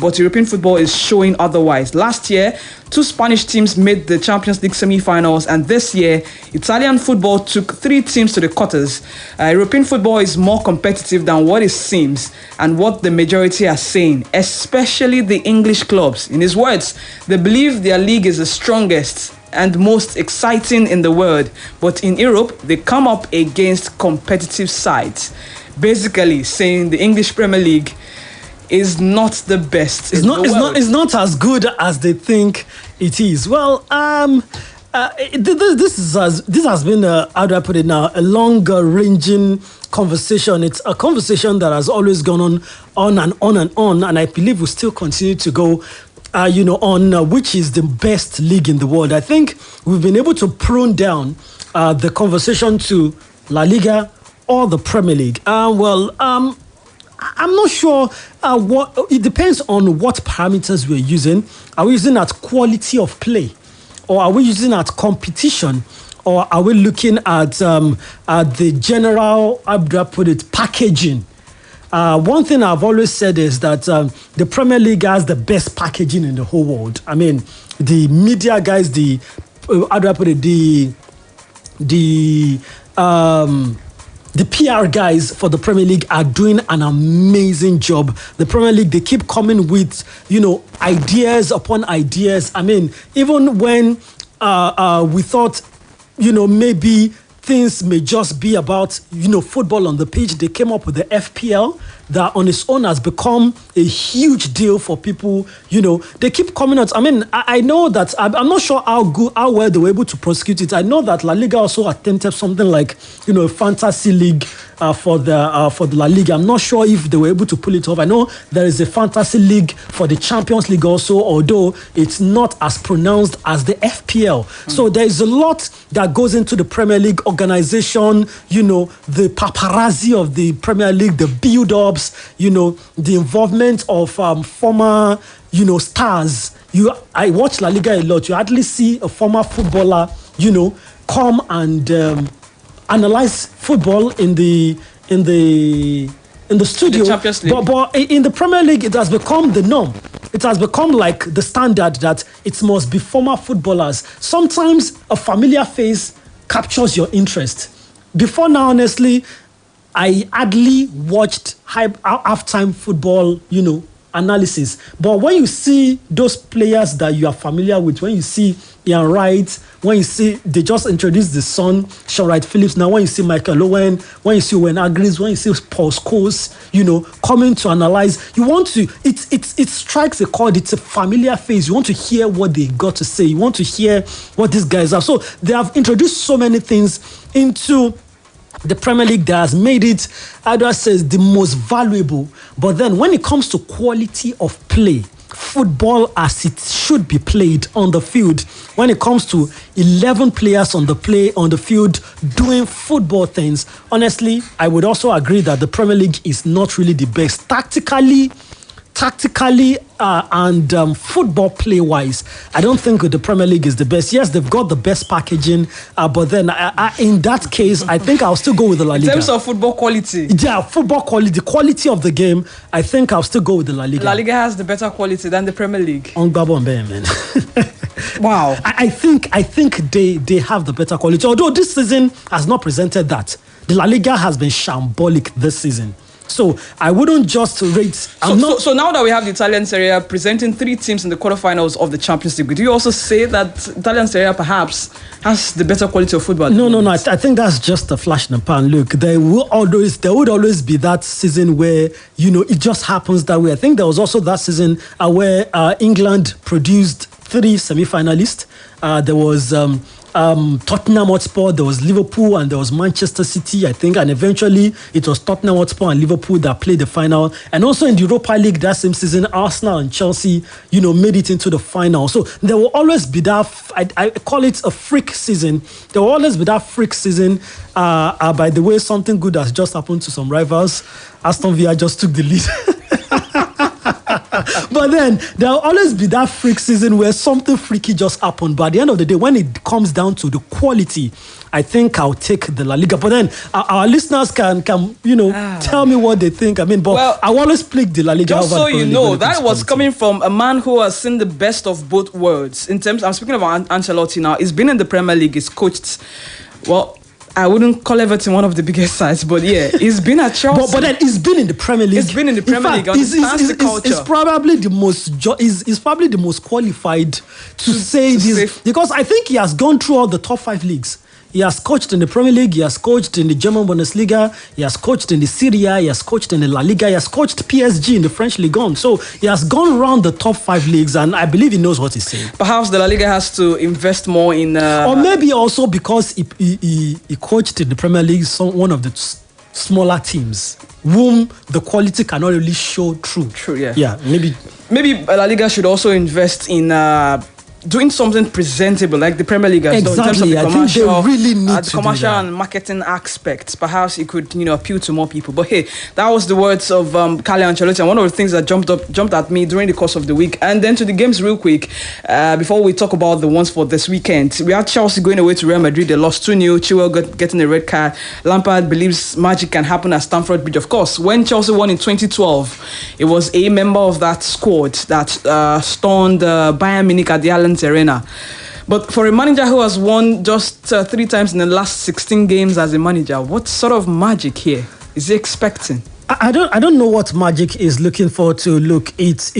but European football is showing otherwise. Last year, 2 Spanish teams made the Champions League semi-finals, and this year, Italian football took 3 teams to the quarters. European football is more competitive than what it seems and what the majority are saying, especially the English clubs. In his words, they believe their league is the strongest and most exciting in the world, but in Europe, they come up against competitive sides. Basically saying the English Premier League is not the best. It's not as good as they think it is. Well, this has been how do I put it now? A longer-ranging conversation. It's a conversation that has always gone on and on and on, and I believe will still continue to go. On which is the best league in the world. I think we've been able to prune down the conversation to La Liga or the Premier League. I'm not sure what. It depends on what parameters we're using. Are we using at quality of play, or are we using at competition, or are we looking at the general, how do I put it, packaging? One thing I've always said is that the Premier League has the best packaging in the whole world. I mean, the media guys, the PR guys for the Premier League are doing an amazing job. The Premier League, they keep coming with, ideas upon ideas. I mean, even when we thought, maybe things may just be about, football on the pitch, they came up with the FPL that on its own has become a huge deal for people. They keep coming out. I mean, I know that I'm not sure how well they were able to prosecute it. I know that La Liga also attempted something like, a fantasy league for the La Liga. I'm not sure if they were able to pull it off. I know there is a fantasy league for the Champions League also, although it's not as pronounced as the FPL. So there is a lot that goes into the Premier League organization, the paparazzi of the Premier League, the build-ups, the involvement of former, stars. I watch La Liga a lot. You hardly see a former footballer, come and analyze football in the studio. But in the Premier League, it has become the norm. It has become like the standard that it must be former footballers. Sometimes a familiar face captures your interest. Before now, honestly, I hardly watched halftime football, analysis. But when you see those players that you are familiar with, when you see Ian Wright, when you see they just introduced the son, Sean Wright-Phillips, now when you see Michael Owen, when you see Owen Agris, when you see Paul Scholes, coming to analyze, you want to, it strikes a chord, it's a familiar face. You want to hear what they got to say. You want to hear what these guys are. So they have introduced so many things into the Premier League that has made it, Adwa says, the most valuable. But then when it comes to quality of play, football as it should be played on the field, when it comes to 11 players on the field doing football things, honestly, I would also agree that the Premier League is not really the best. Tactically and football play-wise, I don't think the Premier League is the best. Yes, they've got the best packaging, but then in that case, I think I'll still go with the La Liga. In terms of football quality? Yeah, football quality, the quality of the game, I think I'll still go with the La Liga. La Liga has the better quality than the Premier League. On Gabon, man. Wow. I think they have the better quality, although this season has not presented that. The La Liga has been shambolic this season. So I wouldn't just rate. So now that we have the Italian Serie A presenting 3 teams in the quarterfinals of the Champions League, do you also say that Italian Serie A perhaps has the better quality of football? No. I think that's just a flash in the pan. Look, there would always be that season where it just happens that way. I think there was also that season where England produced 3 semi-finalists. There was Tottenham Hotspur, there was Liverpool, and there was Manchester City, I think, and eventually it was Tottenham Hotspur and Liverpool that played the final. And also in the Europa League that same season, Arsenal and Chelsea, made it into the final. So there will always be that, I call it a freak season. There will always be that freak season. By the way, something good has just happened to some rivals. Aston Villa just took the lead. But then there'll always be that freak season where something freaky just happened. But at the end of the day, when it comes down to the quality I think I'll take the La Liga. But then our listeners can tell me what they think. I mean, but I always pick the La Liga. Just so you know, that was coming from a man who has seen the best of both worlds. In terms, I'm speaking about Ancelotti now. He's been in the Premier League. He's coached. Well, I wouldn't call Everton one of the biggest sides, but yeah, he's been at Chelsea. But then he's been in the Premier League. He's been in the Premier League. He's probably the most qualified to say this, because I think he has gone through all the top 5 leagues. He has coached in the Premier League, he has coached in the German Bundesliga, he has coached in the Serie A, he has coached in the La Liga, he has coached PSG in the French Ligue 1. So he has gone around the top 5 leagues, and I believe he knows what he's saying. Perhaps the La Liga has to invest more in... Or maybe also because he coached in the Premier League, one of the smaller teams, whom the quality cannot really show through. True, yeah. Yeah, maybe La Liga should also invest in... doing something presentable like the Premier League has done in terms of the commercial, I think they really need the commercial and marketing aspects. Perhaps it could, appeal to more people. But hey, that was the words of Carlo Ancelotti, and one of the things that jumped at me during the course of the week. And then to the games real quick, before we talk about the ones for this weekend, we had Chelsea going away to Real Madrid. They lost 2-0. Chilwell getting a red card. Lampard believes magic can happen at Stamford Bridge. Of course, when Chelsea won in 2012, it was a member of that squad that stunned Bayern Munich at the Allianz Arena. But for a manager who has won just 3 times in the last 16 games as a manager, what sort of magic here is he expecting? I don't know what magic is looking for to look. It's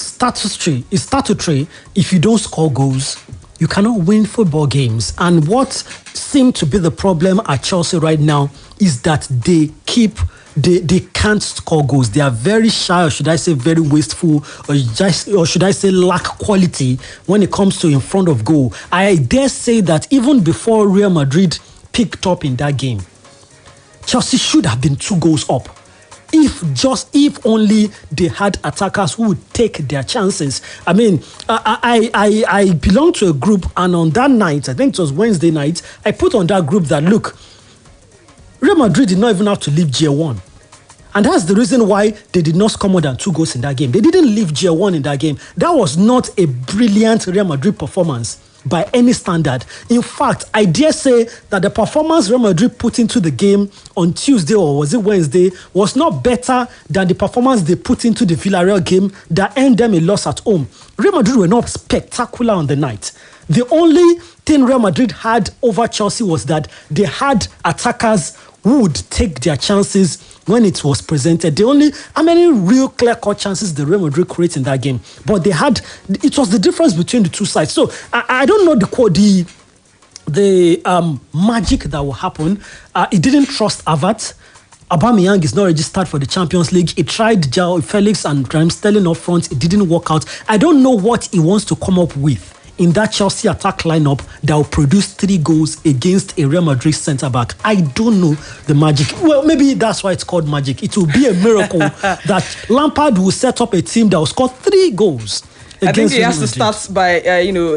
statutory. It's statutory. If you don't score goals, you cannot win football games. And what seems to be the problem at Chelsea right now is that they can't score goals. They are very shy, or should I say very wasteful, or should I say lack quality when it comes to in front of goal. I dare say that even before Real Madrid picked up in that game, Chelsea should have been 2 goals up. If only they had attackers who would take their chances. I mean, I belong to a group, and on that night, I think it was Wednesday night, I put on that group that, look, Real Madrid did not even have to leave Gear 1. And that's the reason why they did not score more than 2 goals in that game. They didn't leave Gear 1 in that game. That was not a brilliant Real Madrid performance by any standard. In fact, I dare say that the performance Real Madrid put into the game on Tuesday, or was it Wednesday, was not better than the performance they put into the Villarreal game that earned them a loss at home. Real Madrid were not spectacular on the night. The only thing Real Madrid had over Chelsea was that they had attackers who would take their chances when it was presented. How many real clear-cut chances did Real Madrid create in that game? But it was the difference between the two sides. So I don't know the magic that will happen. He didn't trust Havertz. Aubameyang is not registered for the Champions League. He tried João Felix and Raheem Sterling up front. It didn't work out. I don't know what he wants to come up with in that Chelsea attack lineup that will produce 3 goals against a Real Madrid centre-back. I don't know the magic. Well, maybe that's why it's called magic. It will be a miracle that Lampard will set up a team that will score 3 goals. I think he has to start by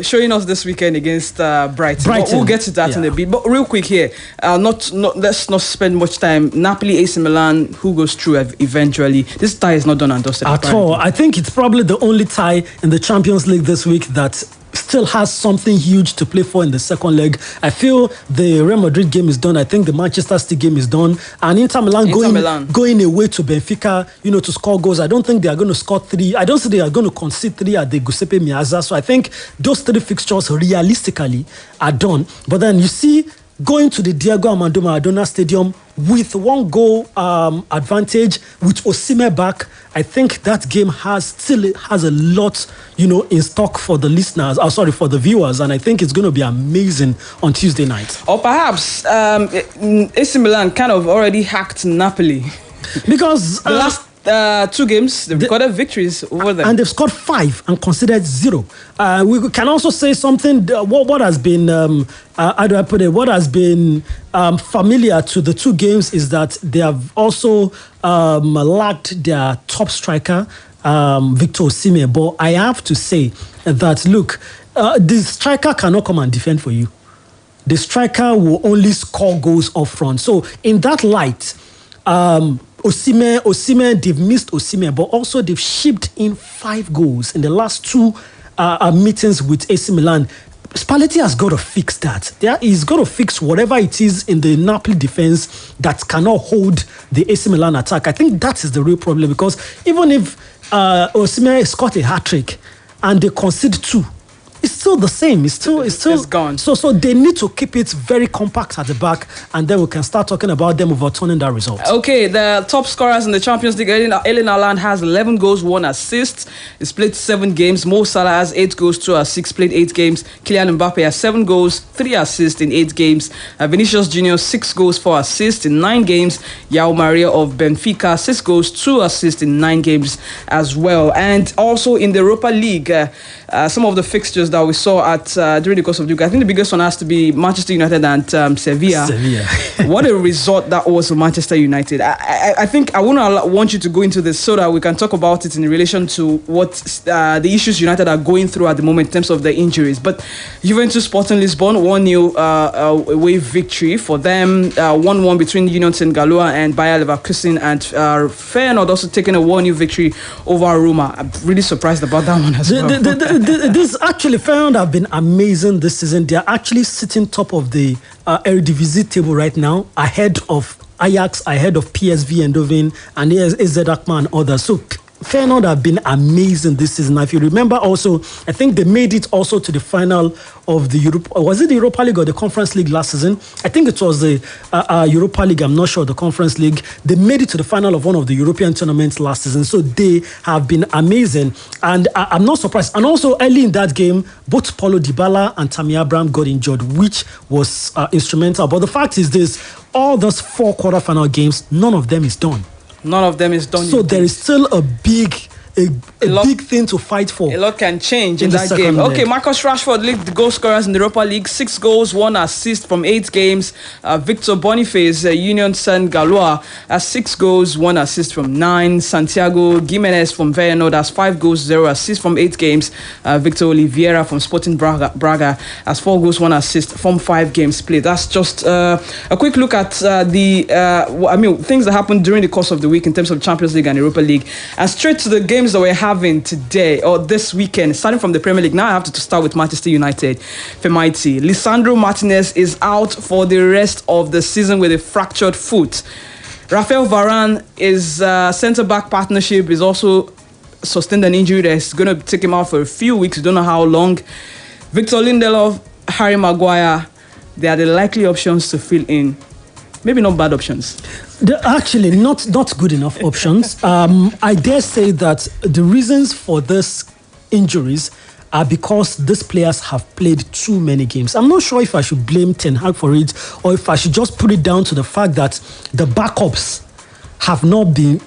showing us this weekend against Brighton. We'll get to that in a bit. But real quick here, let's not spend much time. Napoli, AC Milan, who goes through eventually? This tie is not done and dusted at all. I think it's probably the only tie in the Champions League this week that still has something huge to play for in the second leg. I feel the Real Madrid game is done. I think the Manchester City game is done. And Inter Milan going away to Benfica, to score goals. I don't think they are going to score 3. I don't think they are going to concede 3 at the Giuseppe Meazza. So I think those 3 fixtures realistically are done. But then you see, going to the Diego Armando Maradona Stadium with 1 goal advantage, with Osimhen back, I think that game still has a lot, in stock for the listeners. For the viewers, and I think it's going to be amazing on Tuesday night. Or perhaps AC Milan kind of already hacked Napoli because the last 2 games they've recorded victories over them, and they've scored 5 and considered 0. We can also say something. What has been how do I put it? What has been familiar to the 2 games is that they have also lacked their top striker, Victor Osimhen. But I have to say that, look, the striker cannot come and defend for you. The striker will only score goals up front. So in that light, Osimhen, they've missed Osimhen, but also they've shipped in 5 goals in the last 2 meetings with AC Milan. Spalletti has got to fix that. He's got to fix whatever it is in the Napoli defense that cannot hold the AC Milan attack. I think that is the real problem, because even if Osimhen scored a hat-trick and they concede 2, it's still the same. It's gone. So they need to keep it very compact at the back, and then we can start talking about them overturning that result. Okay, the top scorers in the Champions League, Erling Haaland has 11 goals, 1 assist. He's played 7 games. Mo Salah has 8 goals, 2 assists, played 8 games. Kylian Mbappe has 7 goals, 3 assists in 8 games. Vinicius Junior 6 goals, 4 assists in 9 games. João Maria of Benfica 6 goals, 2 assists in 9 games as well. And also in the Europa League, some of the fixtures that we saw at during the course of the week, I think the biggest one has to be Manchester United and Sevilla. What a result that was for Manchester United. I think I want you to go into this so that we can talk about it in relation to what the issues United are going through at the moment in terms of the injuries. But Juventus Sporting Lisbon 1-0 away victory for them. 1-1 between Union Saint-Galois and Bayer Leverkusen, and Feyenoord also taking a 1-0 victory over Roma. I'm really surprised about that one as well. This actually, Feyenoord have been amazing this season. They are actually sitting top of the Eredivisie table right now, ahead of Ajax, ahead of PSV Eindhoven, and AZ Alkmaar and others. So Feyenoord have been amazing this season. If you remember also, I think they made it also to the final of the was it the Europa League or the Conference League last season? I think it was the Europa League, I'm not sure, the Conference League. They made it to the final of one of the European tournaments last season. So they have been amazing. And I'm not surprised. And also early in that game, both Paulo Dybala and Tammy Abraham got injured, which was instrumental. But the fact is this, all those 4 quarterfinal games, none of them is done. None of them is done. So there is still a big thing to fight for. A lot can change in that game. Okay, Marcus Rashford lead the goal scorers in the Europa League. 6 goals, 1 assist from 8 games. Victor Boniface, Union Saint-Galois, has 6 goals, 1 assist from 9. Santiago Gimenez from Feyenoord has 5 goals, 0 assists from 8 games. Victor Oliveira from Sporting Braga has 4 goals, 1 assist from 5 games played. That's just a quick look at things that happened during the course of the week in terms of Champions League and Europa League. And straight to the games that we're having today or this weekend, starting from the Premier League. Now I have to start with Manchester United. Femighty. Lisandro Martinez is out for the rest of the season with a fractured foot. Rafael Varane is centre-back partnership is also sustained an injury that's going to take him out for a few weeks. Don't know how long. Victor Lindelof, Harry Maguire, they are the likely options to fill in. Maybe not bad options. They're actually not good enough options. I dare say that the reasons for these injuries are because these players have played too many games. I'm not sure if I should blame Ten Hag for it or if I should just put it down to the fact that the backups have not been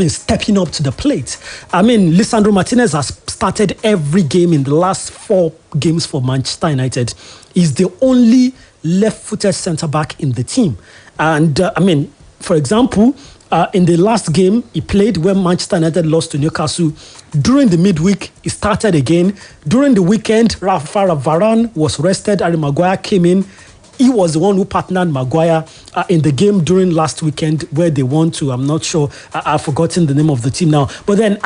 stepping up to the plate. I mean, Lisandro Martinez has started every game in the last 4 games for Manchester United. He's the only left-footed centre-back in the team. And, for example, in the last game he played when Manchester United lost to Newcastle, during the midweek, he started again. During the weekend, Rafael Varane was rested. Harry Maguire came in. He was the one who partnered Maguire in the game during last weekend where they won to, I'm not sure, I've forgotten the name of the team now. But then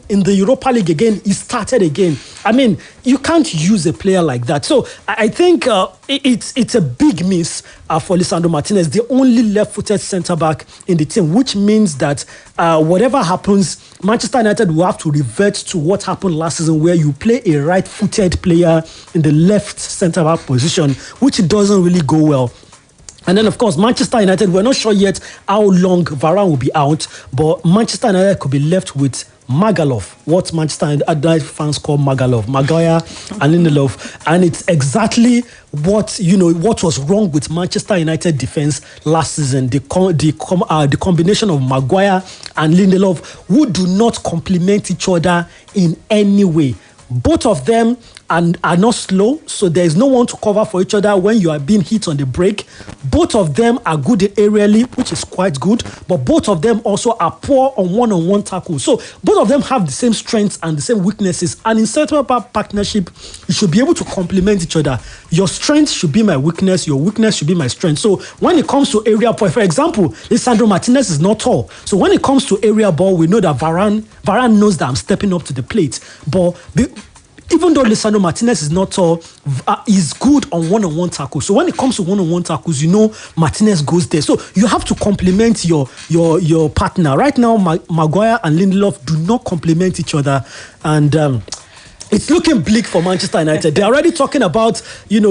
in the Europa League again, he started again. I mean, you can't use a player like that. So I think it's a big miss for Lisandro Martinez, the only left-footed centre-back in the team, which means that whatever happens, Manchester United will have to revert to what happened last season where you play a right-footed player in the left centre-back position, which doesn't really go well. And then, of course, Manchester United, we're not sure yet how long Varane will be out, but Manchester United could be left with Magalov, what Manchester United fans call Magalov, Maguire and Lindelof. And it's exactly what was wrong with Manchester United defense last season. The combination of Maguire and Lindelof, who do not complement each other in any way. Both of them are not slow, so there is no one to cover for each other when you are being hit on the break. Both of them are good aerially, which is quite good, but both of them also are poor on one-on-one tackles. So both of them have the same strengths and the same weaknesses, and in centre-back partnership, you should be able to complement each other. Your strength should be my weakness, your weakness should be my strength. So when it comes to area ball, for example, Lisandro Martinez is not tall. So when it comes to area ball, we know that Varane knows that I'm stepping up to the plate. But even though Lisandro Martinez is not tall, is good on one-on-one tackles. So when it comes to one-on-one tackles, Martinez goes there. So you have to complement your partner. Right now, Maguire and Lindelof do not complement each other, and it's looking bleak for Manchester United. They're already talking about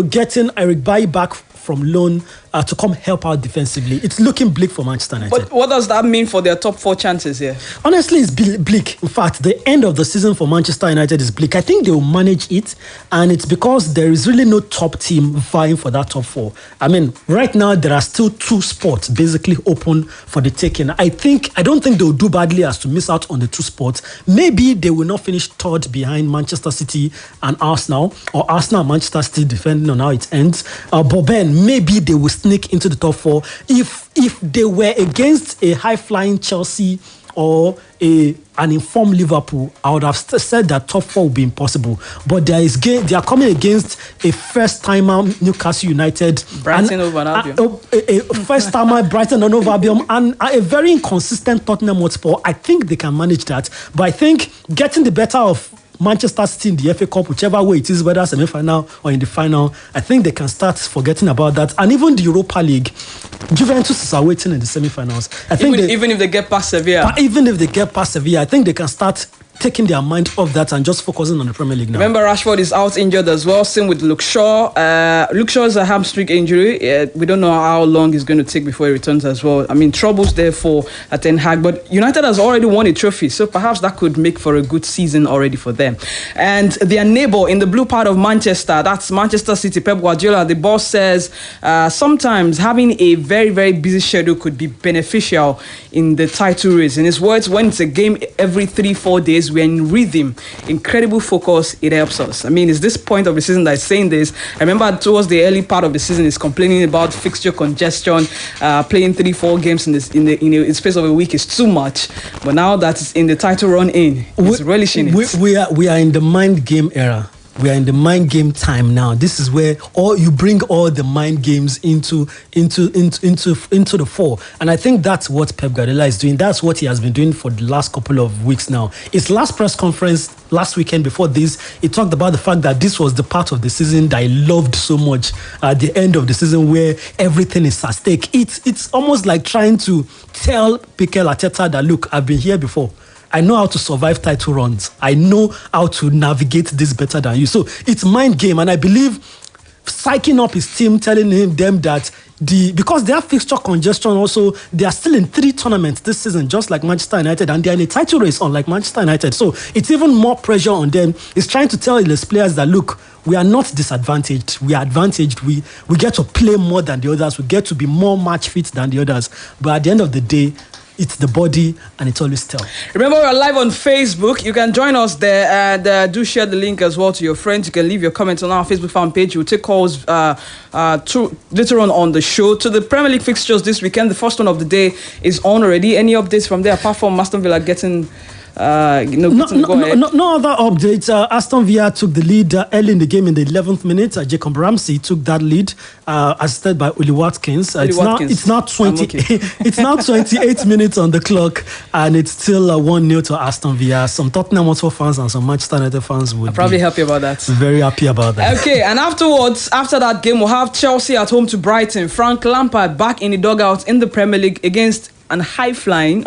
getting Eric Bailly back from loan to come help out defensively. It's looking bleak for Manchester United. But what does that mean for their top 4 chances here? Honestly, it's bleak. In fact, the end of the season for Manchester United is bleak. I think they will manage it, and it's because there is really no top team vying for that top 4. I mean, right now, there are still 2 spots basically open for the taking. I don't think they will do badly as to miss out on the 2 spots. Maybe they will not finish third behind Manchester City and Arsenal, or Arsenal and Manchester City, depending on how it ends. But then, maybe they will sneak into the top 4 if they were against a high-flying Chelsea or an informed Liverpool. I would have said that top 4 would be impossible. But they are coming against a first-timer Newcastle United, Brighton over Albion, a first-timer Brighton over Albion, and a very inconsistent Tottenham Hotspur. I think they can manage that. But I think getting the better of Manchester City in the FA Cup, whichever way it is, whether semi-final or in the final, I think they can start forgetting about that. And even the Europa League, Juventus are waiting in the semi-finals. Even if they get past Sevilla. Even if they get past Sevilla, I think they can start taking their mind off that and just focusing on the Premier League now. Remember, Rashford is out injured as well. Same with Luke Shaw. Luke Shaw is a hamstring injury. We don't know how long it's going to take before he returns as well. I mean, troubles there for Ten Hag. But United has already won a trophy, so perhaps that could make for a good season already for them. And their neighbour in the blue part of Manchester, that's Manchester City, Pep Guardiola, the boss says sometimes having a very, very busy schedule could be beneficial in the title race. In his words, when it's a game every 3-4 days, we're in rhythm, incredible focus, it helps us. I mean, it's this point of the season that is saying this. I remember towards the early part of the season, he's complaining about fixture congestion, playing 3-4 games in the space of a week is too much. But now that it's in the title run in, he's relishing it. We are in the mind game era. We are in the mind game time now. This is where you bring all the mind games into the fore. And I think that's what Pep Guardiola is doing. That's what he has been doing for the last couple of weeks now. His last press conference last weekend before this, he talked about the fact that this was the part of the season that he loved so much at the end of the season where everything is at stake. It's almost like trying to tell Mikel Arteta that, look, I've been here before. I know how to survive title runs. I know how to navigate this better than you. So it's mind game. And I believe psyching up his team, telling them that because they have fixture congestion also, they are still in 3 tournaments this season, just like Manchester United, and they're in a title race unlike Manchester United. So it's even more pressure on them. It's trying to tell his players that, look, we are not disadvantaged. We are advantaged. We get to play more than the others. We get to be more match fit than the others. But at the end of the day, it's the body, and it's always tell. Remember, we're live on Facebook. You can join us there, and do share the link as well to your friends. You can leave your comments on our Facebook fan page. We'll take calls later on the show. To the Premier League fixtures this weekend, the first one of the day is on already. Any updates from there apart from Aston Villa getting... No other updates. Aston Villa took the lead early in the game in the 11th minute. Jacob Ramsey took that lead, assisted by Oli Watkins. It's now 28 minutes on the clock, and it's still 1-0 to Aston Villa. Some Tottenham Hotspur fans and some Manchester United fans would probably happy about that. Very happy about that. Okay, and after that game, we'll have Chelsea at home to Brighton. Frank Lampard back in the dugout in the Premier League against an high-flying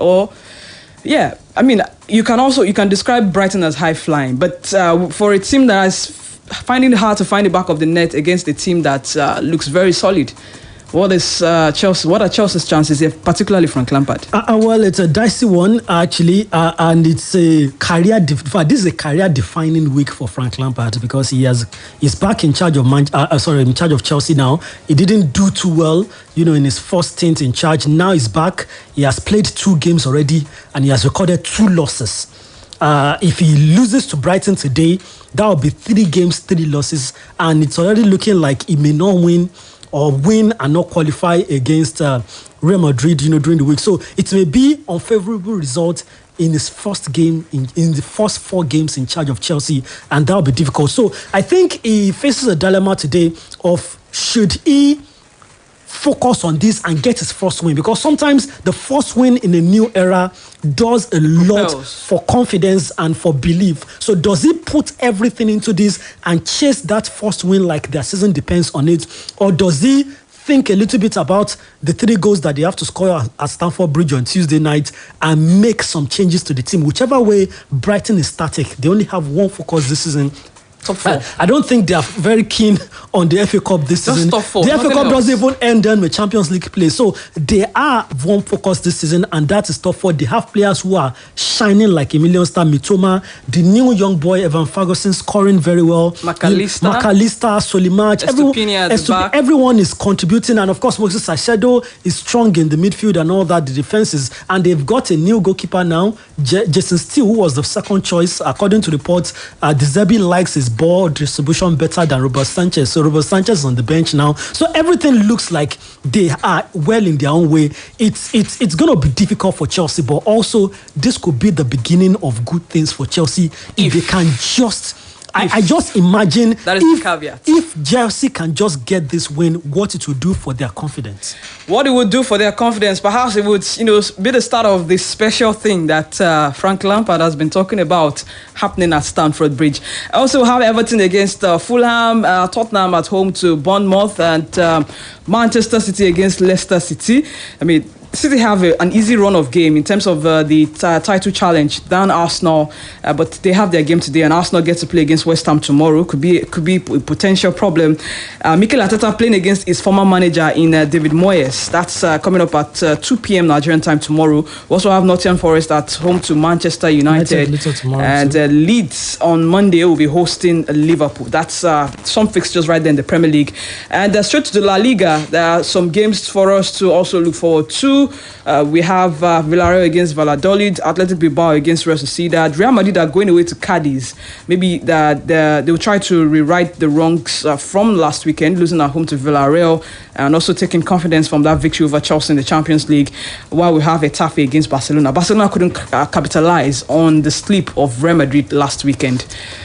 Yeah, I mean, you can describe Brighton as high-flying, but for a team that is finding it hard to find the back of the net against a team that looks very solid, what are Chelsea's chances here, particularly Frank Lampard? Well, it's a dicey one, actually, and it's a this is a career-defining week for Frank Lampard because he's back in charge of Chelsea now. He didn't do too well, in his first stint in charge. Now he's back. He has played 2 games already, and he has recorded 2 losses. If he loses to Brighton today, that will be 3 games, 3 losses, and it's already looking like he may not win and not qualify against Real Madrid, during the week. So it may be unfavorable result in his first game, in the first 4 games in charge of Chelsea, and that will be difficult. So I think he faces a dilemma today of should he focus on this and get his first win, because sometimes the first win in a new era does a lot for confidence and for belief. So does he put everything into this and chase that first win like their season depends on it, or does he think a little bit about the 3 goals that they have to score at Stamford Bridge on Tuesday night and make some changes to the team? Whichever way, Brighton is static. They only have one focus this season. Top 4. I don't think they are very keen on the FA Cup this season. Top 4. The FA Cup doesn't even end them with Champions League play. So they are one focus this season, and that is top 4. They have players who are shining like a million star. Mitoma, the new young boy Evan Ferguson, scoring very well. McAllister, Solimarch, everyone is contributing, and of course Moses Saicedo is strong in the midfield and all that, the defenses, and they've got a new goalkeeper now, Jason Steele, who was the second choice according to reports. De Zerbi likes his ball distribution better than Robert Sanchez. So Robert Sanchez is on the bench now. So everything looks like they are well in their own way. It's going to be difficult for Chelsea, but also this could be the beginning of good things for Chelsea if they can just... I just imagine that is the caveat. If Chelsea can just get this win, what it will do for their confidence. What it would do for their confidence, perhaps it would, be the start of this special thing that Frank Lampard has been talking about happening at Stamford Bridge. I also have Everton against Fulham, Tottenham at home to Bournemouth, and Manchester City against Leicester City. I mean, City have an easy run of game in terms of the title challenge than Arsenal, but they have their game today, and Arsenal get to play against West Ham tomorrow. Could be a potential problem. Mikel Arteta playing against his former manager in David Moyes. That's coming up at 2 p.m. Nigerian time tomorrow. We also have Nottingham Forest at home to Manchester United, and Leeds on Monday will be hosting Liverpool. That's some fixtures right there in the Premier League. And straight to the La Liga, there are some games for us to also look forward to. We have Villarreal against Valladolid, Athletic Bilbao against Real Sociedad. Real Madrid are going away to Cadiz. Maybe they will try to rewrite the wrongs from last weekend, losing at home to Villarreal, and also taking confidence from that victory over Chelsea in the Champions League, while we have Getafe against Barcelona. Barcelona couldn't capitalize on the sleep of Real Madrid last weekend.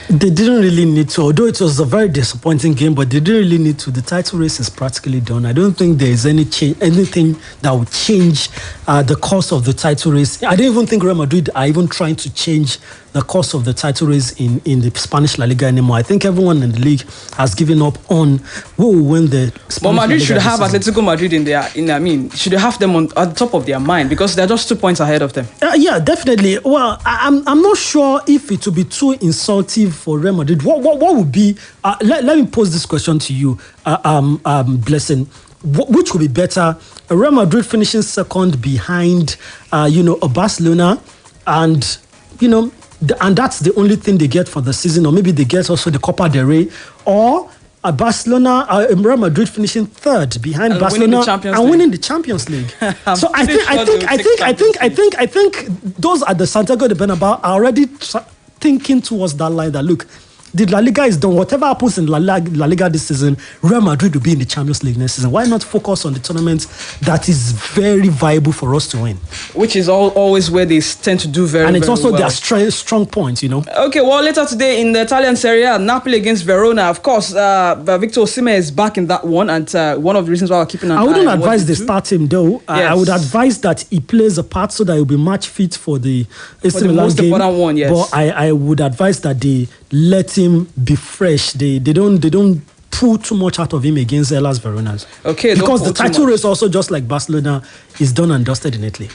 They didn't really need to, although it was a very disappointing game, but they didn't really need to. The title race is practically done. I don't think there is anything that would change the course of the title race. I don't even think Real Madrid are even trying to change the course of the title race in the Spanish La Liga anymore. I think everyone in the league has given up on who will win the Spanish La Liga. But Madrid should have Atletico Madrid should have them on the top of their mind, because they're just 2 points ahead of them. Yeah, definitely. Well, I'm not sure if it would be too insultive for Real Madrid. What would be? Let me pose this question to you, Blessing. Which would be better? Real Madrid finishing second behind, a Barcelona, and and that's the only thing they get for the season, or maybe they get also the Copa del Rey, or Barcelona, Real Madrid finishing third behind and Barcelona winning the Champions League. So I think those at the Santiago de Bernabeu are already thinking towards that line. That look, the La Liga is done. Whatever happens in La Liga this season, Real Madrid will be in the Champions League next season. Why not focus on the tournament that is very viable for us to win? Which is always where they tend to do very well. And it's also well. Their strong point, Okay, well, later today in the Italian Serie A, Napoli against Verona. Of course, Victor Osimhen is back in that one, and one of the reasons why we're keeping an eye on I wouldn't advise they start him, though. Yes. I would advise that he plays a part so that he'll be match fit for the AC Milan game. Important one, yes. But I would advise that they let him be fresh. They don't pull too much out of him against Hellas Verona's. Okay, because the title race also, just like Barcelona, is done and dusted in Italy.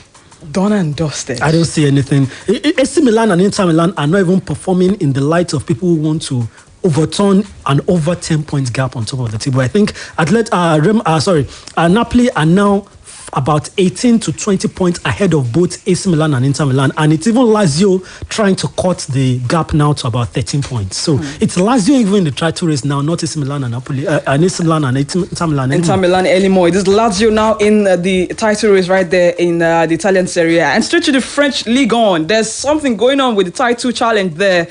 Done and dusted. I don't see anything. AC Milan and Inter Milan are not even performing in the light of people who want to overturn an over 10 points gap on top of the table. I think Napoli are now about 18 to 20 points ahead of both AC Milan and Inter Milan, and it's even Lazio trying to cut the gap now to about 13 points. So it's Lazio even in the title race now, not AC Milan and Napoli, and AC Milan and Inter Milan anymore. Inter Milan anymore. It is Lazio now in the title race right there in the Italian Serie A. And straight to the French Ligue 1. There's something going on with the title challenge there,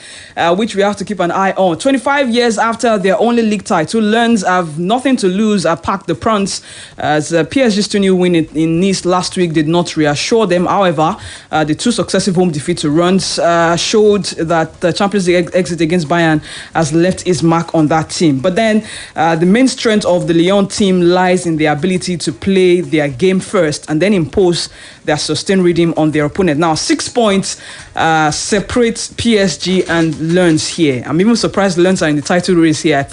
which we have to keep an eye on. 25 years after their only league title, Lens have nothing to lose. Pack the Prince as PSG's 2-0 win in Nice last week did not reassure them. However, the 2 successive home defeats to Rennes showed that the Champions League exit against Bayern has left its mark on that team. But then the main strength of the Lyon team lies in their ability to play their game first and then impose their sustained rhythm on their opponent. Now, 6 points separates PSG and Lens here. I'm even surprised Lens are in the title race here. I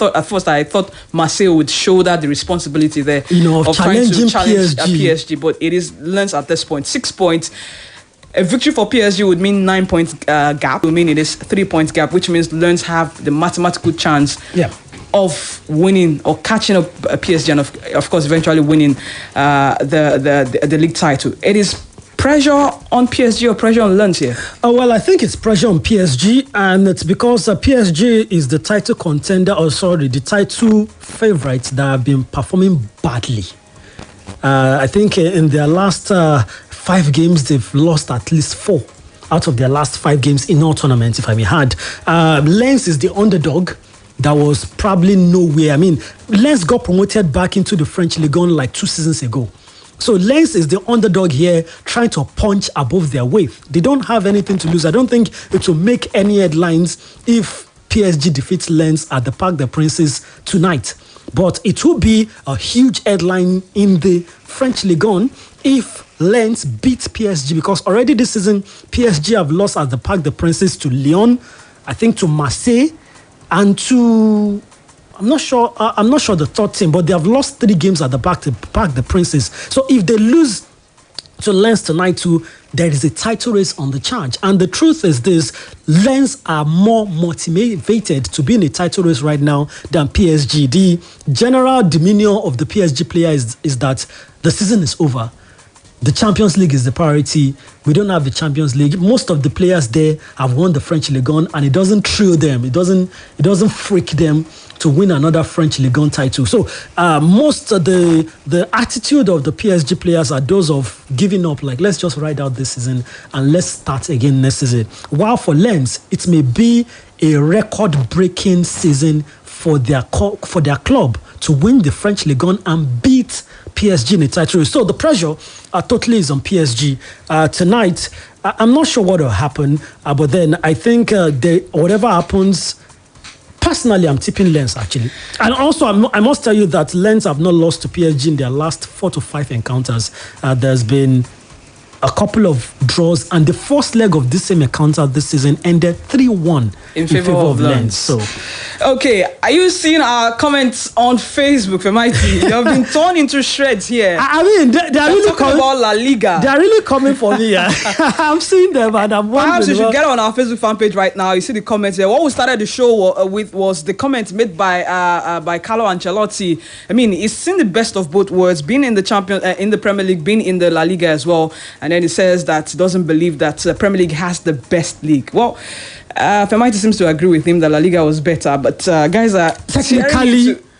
thought Marseille would shoulder the responsibility there of trying to challenge PSG. But it is Lens at this point. 6 points. A victory for PSG would mean 9 points gap. It would mean it is 3 points gap, which means Lens have the mathematical chance of winning or catching up PSG and of course eventually winning the league title. It is pressure on PSG or pressure on Lens here? Well, I think it's pressure on PSG, and it's because PSG is the title contender, the title favourites that have been performing badly. I think in their last 5 games, they've lost at least 4 out of their last 5 games in all tournaments, if I may add. Lens is the underdog. That was probably nowhere. I mean, Lens got promoted back into the French Ligue 1 like 2 seasons ago. So Lens is the underdog here, trying to punch above their weight. They don't have anything to lose. I don't think it will make any headlines if PSG defeats Lens at the Parc des Princes tonight. But it will be a huge headline in the French Ligue 1 if Lens beats PSG, because already this season, PSG have lost at the Parc des Princes to Lyon, I think to Marseille, and to... I'm not sure the third team, but they have lost 3 games at the Parc des Princes. So if they lose to Lens tonight too, there is a title race on the charge. And the truth is this, Lens are more motivated to be in a title race right now than PSG. The general demeanor of the PSG player is that the season is over. The Champions League is the priority. We don't have the Champions League. Most of the players there have won the French Ligue 1, and it doesn't thrill them. It doesn't freak them to win another French Ligue 1 title. So most of the attitude of the PSG players are those of giving up, like, let's just ride out this season and let's start again next season. While for Lens, it may be a record-breaking season for their club to win the French Ligue 1 and beat PSG in the title race. So the pressure totally is on PSG. Tonight, I'm not sure what will happen, but then I think whatever happens, personally, I'm tipping Lens, actually. And also, I must tell you that Lens have not lost to PSG in their last 4 to 5 encounters. There's been a couple of draws, and the first leg of this same encounter this season ended 3-1 in favor of Lens. So, okay, are you seeing our comments on Facebook, Femighty? You have been torn into shreds here. I mean, they're really talking about La Liga. They're really coming for me. I'm seeing them, and I'm wondering. Perhaps you should get on our Facebook fan page right now. You see the comments there. What we started the show with was the comments made by Carlo Ancelotti. I mean, he's seen the best of both worlds, being in the in the Premier League, being in the La Liga as well, and then he says that he doesn't believe that Premier League has the best league. Well, Femighty seems to agree with him that La Liga was better, but guys are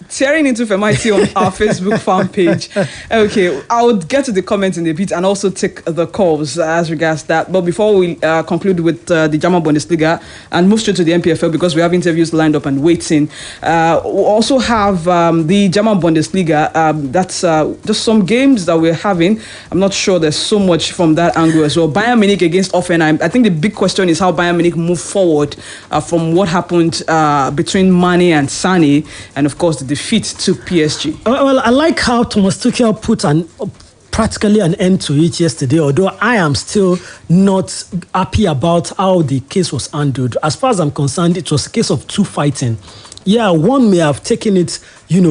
tearing into Femighty on our Facebook fan page. Okay, I would get to the comments in a bit and also take the calls as regards that. But before we conclude with the German Bundesliga and move straight to the MPFL, because we have interviews lined up and waiting, we also have the German Bundesliga. That's just some games that we're having. I'm not sure there's so much from that angle as well. Bayern Munich against Hoffenheim. I think the big question is how Bayern Munich move forward from what happened between Mane and Sané, and of course the defeat to PSG. Well, I like how Thomas Tuchel put practically an end to it yesterday, although I am still not happy about how the case was handled. As far as I'm concerned, it was a case of 2 fighting. Yeah, one may have taken it,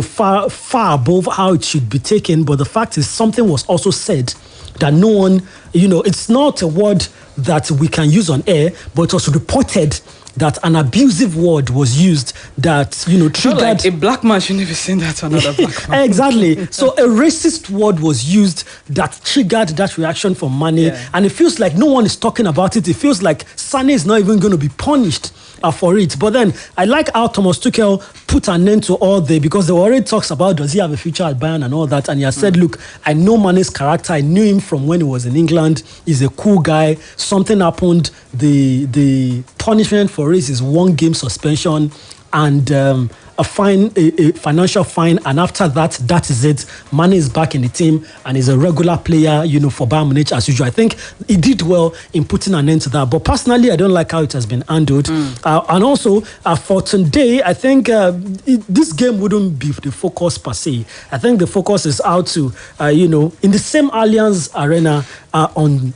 far above how it should be taken, but the fact is something was also said that no one, it's not a word that we can use on air, but it was reported that an abusive word was used that, triggered... Like a black man shouldn't be saying that to another black man. Exactly. So a racist word was used that triggered that reaction from Mane. Yeah. And it feels like no one is talking about it. It feels like Sané is not even going to be punished for it. But then I like how Thomas Tuchel put an end to all because there were already talks about does he have a future at Bayern and all that. And he has said, look, I know Mane's character. I knew him from when he was in England. He's a cool guy. Something happened. The punishment for it is 1 game suspension. and a financial fine, and after that is it. Mane is back in the team and is a regular player, for Bayern Munich as usual. I think he did well in putting an end to that. But personally, I don't like how it has been handled. And also, for today, I think this game wouldn't be the focus per se. I think the focus is how to, in the same Allianz Arena on,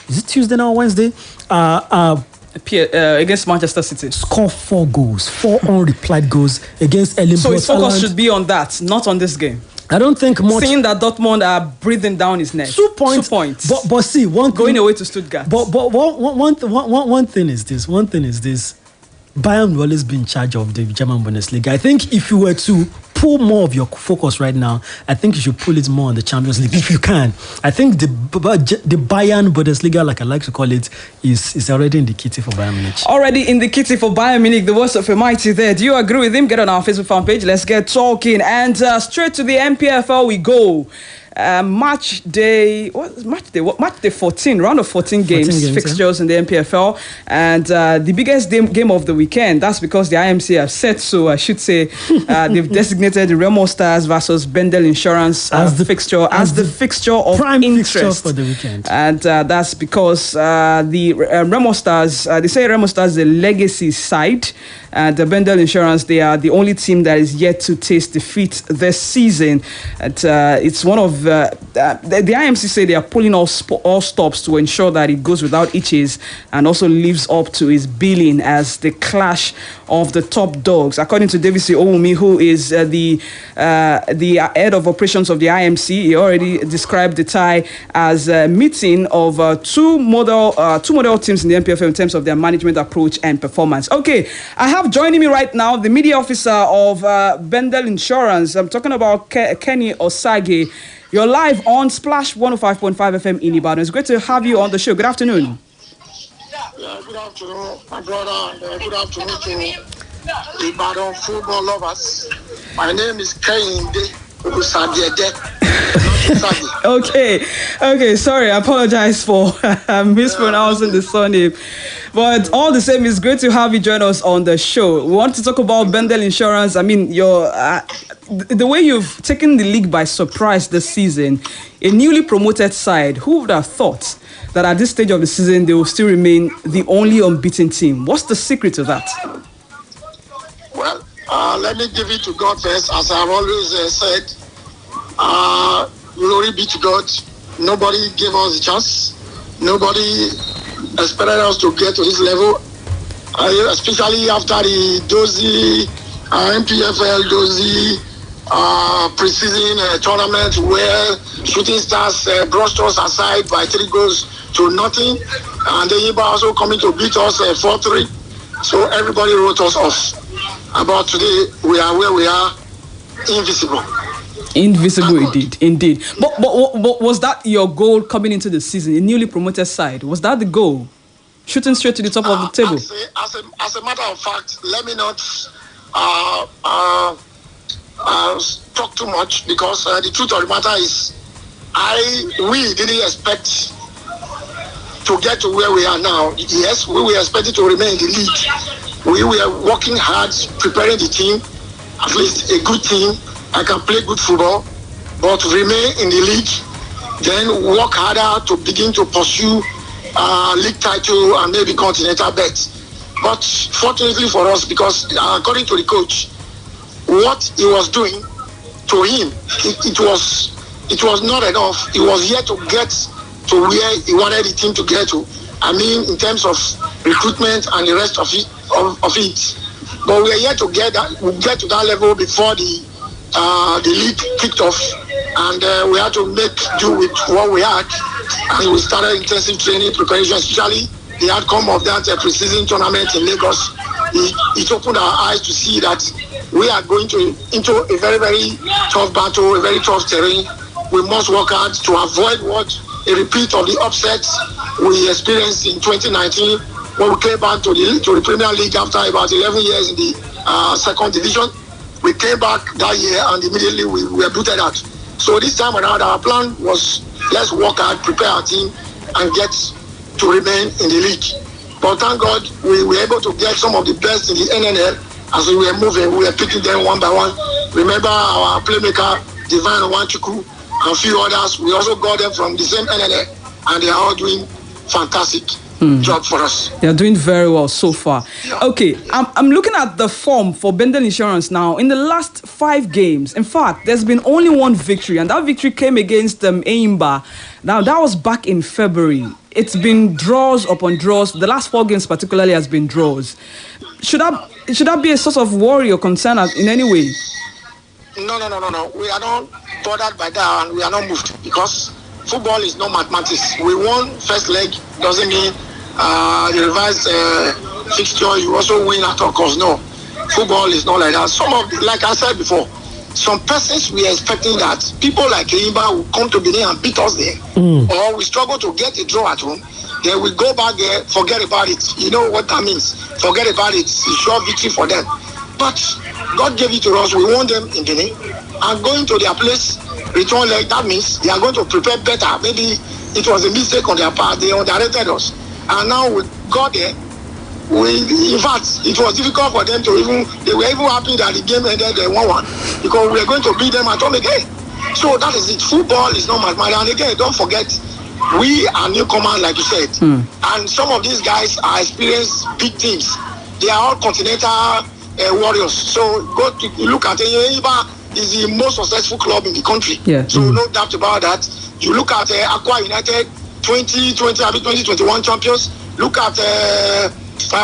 is it Tuesday now or Wednesday? Against Manchester City. Score 4 goals, 4 unreplied goals against Erling Braut Haaland. So his focus should be on that, not on this game. I don't think much. Seeing that Dortmund are breathing down his neck. 2 points. 2 points. But see, one thing, going away to Stuttgart. But one thing is this. Bayern will always be in charge of the German Bundesliga. I think if you were to pull more of your focus right now, I think you should pull it more on the Champions League if you can. I think the Bayern Bundesliga, like I like to call it, is already in the kitty for Bayern Munich. Already in the kitty for Bayern Munich. The words of Femighty there. Do you agree with him? Get on our Facebook fan page. Let's get talking. And straight to the MPFL we go. Match day 14, round of 14 games, fixtures in the MPFL, and the biggest game of the weekend. That's because the IMC have said so. I should say they've designated the Remo Stars versus Bendel Insurance as the fixture of prime interest fixture for the weekend, and that's because the Remo Stars, they say Remo Stars is a legacy side. The Bendel Insurance, they are the only team that is yet to taste defeat this season. And it's one of the IMC say they are pulling all stops to ensure that it goes without hitches and also lives up to its billing as the clash of the top dogs. According to Davis Oumi, who is the head of operations of the IMC, he already described the tie as a meeting of two model teams in the MPFL in terms of their management approach and performance. Okay, I have joining me right now the media officer of Bendel Insurance. I'm talking about Kenny Osage. You're live on Splash 105.5 FM in Ibadan. It's great to have you on the show. Good afternoon. Yeah, good afternoon, my brother, and good afternoon to Ibadan football lovers. My name is Kehinde Osabiede. Okay, sorry, I apologize for mispronouncing the surname. But all the same, it's great to have you join us on the show. We want to talk about Bendel Insurance. I mean, the way you've taken the league by surprise this season, a newly promoted side. Who would have thought that at this stage of the season, they will still remain the only unbeaten team? What's the secret to that? Well, let me give it to God first. As I've always said, glory be to God. Nobody gave us a chance. Nobody expected us to get to this level, especially after the Dozy, MPFL Dozy pre-season tournament where Shooting Stars brushed us aside by 3 goals to nothing, and the Iba also coming to beat us 4-3. So everybody wrote us off. About today, we are where we are, invisible. Invisible, indeed. But was that your goal coming into the season, a newly promoted side? Was that the goal? Shooting straight to the top of the table? As a matter of fact, let me not talk too much, because the truth of the matter is we didn't expect to get to where we are now. Yes, we were expected to remain in the league. We were working hard, preparing the team, at least a good team. I can play good football, but remain in the league, then work harder to begin to pursue league title and maybe continental bets. But fortunately for us, because according to the coach, what he was doing, to him, it was not enough. He was yet to get to where he wanted the team to get to. I mean, in terms of recruitment and the rest of it. But we are yet to get to that level before the league kicked off, and we had to make do with what we had, and we started intensive training preparation, especially the outcome of that pre-season tournament in Lagos. It opened our eyes to see that we are going into a very, very tough battle, a very tough terrain. We must work hard to avoid a repeat of the upsets we experienced in 2019 when we came back to the Premier League after about 11 years in the second division. We came back that year and immediately we were booted out. So this time around, our plan was, let's work hard, prepare our team, and get to remain in the league. But thank God, we were able to get some of the best in the NNL as we were moving, we were picking them one by one. Remember our playmaker, Divine Wanchuku, and a few others. We also got them from the same NNA, and they are all doing fantastic job for us. They are doing very well so far. Yeah. Okay, I'm looking at the form for Bendel Insurance now. In the last 5 games, in fact, there's been only one victory, and that victory came against Eimba. Now, that was back in February. It's been draws upon draws. The last 4 games particularly has been draws. Should that be a source of worry or concern in any way? No. We are not bothered by that, and we are not moved, because football is not mathematics. We won first leg, doesn't mean the revised fixture you also win at all costs. No, football is not like that. Like I said before, some persons we are expecting that people like Eimba will come to Benin and beat us there, or we struggle to get a draw at home. Then we go back there, forget about it. You know what that means? Forget about it. It's sure victory for them. But God gave it to us. We won them in Benin, and going to their place, return leg. That means they are going to prepare better. Maybe it was a mistake on their part. They underrated us, and now we got there. In fact, it was difficult for them to even. They were even happy that the game ended 1-1, because we are going to beat them at home again. So that is it. Football is not mathematics. And again, don't forget, we are newcomers, like you said, and some of these guys are experienced big teams. They are all continental warriors. So go to look at Eimba is the most successful club in the country. Yeah. So no doubt about that. You look at Aqua United, 2021 champions. Look at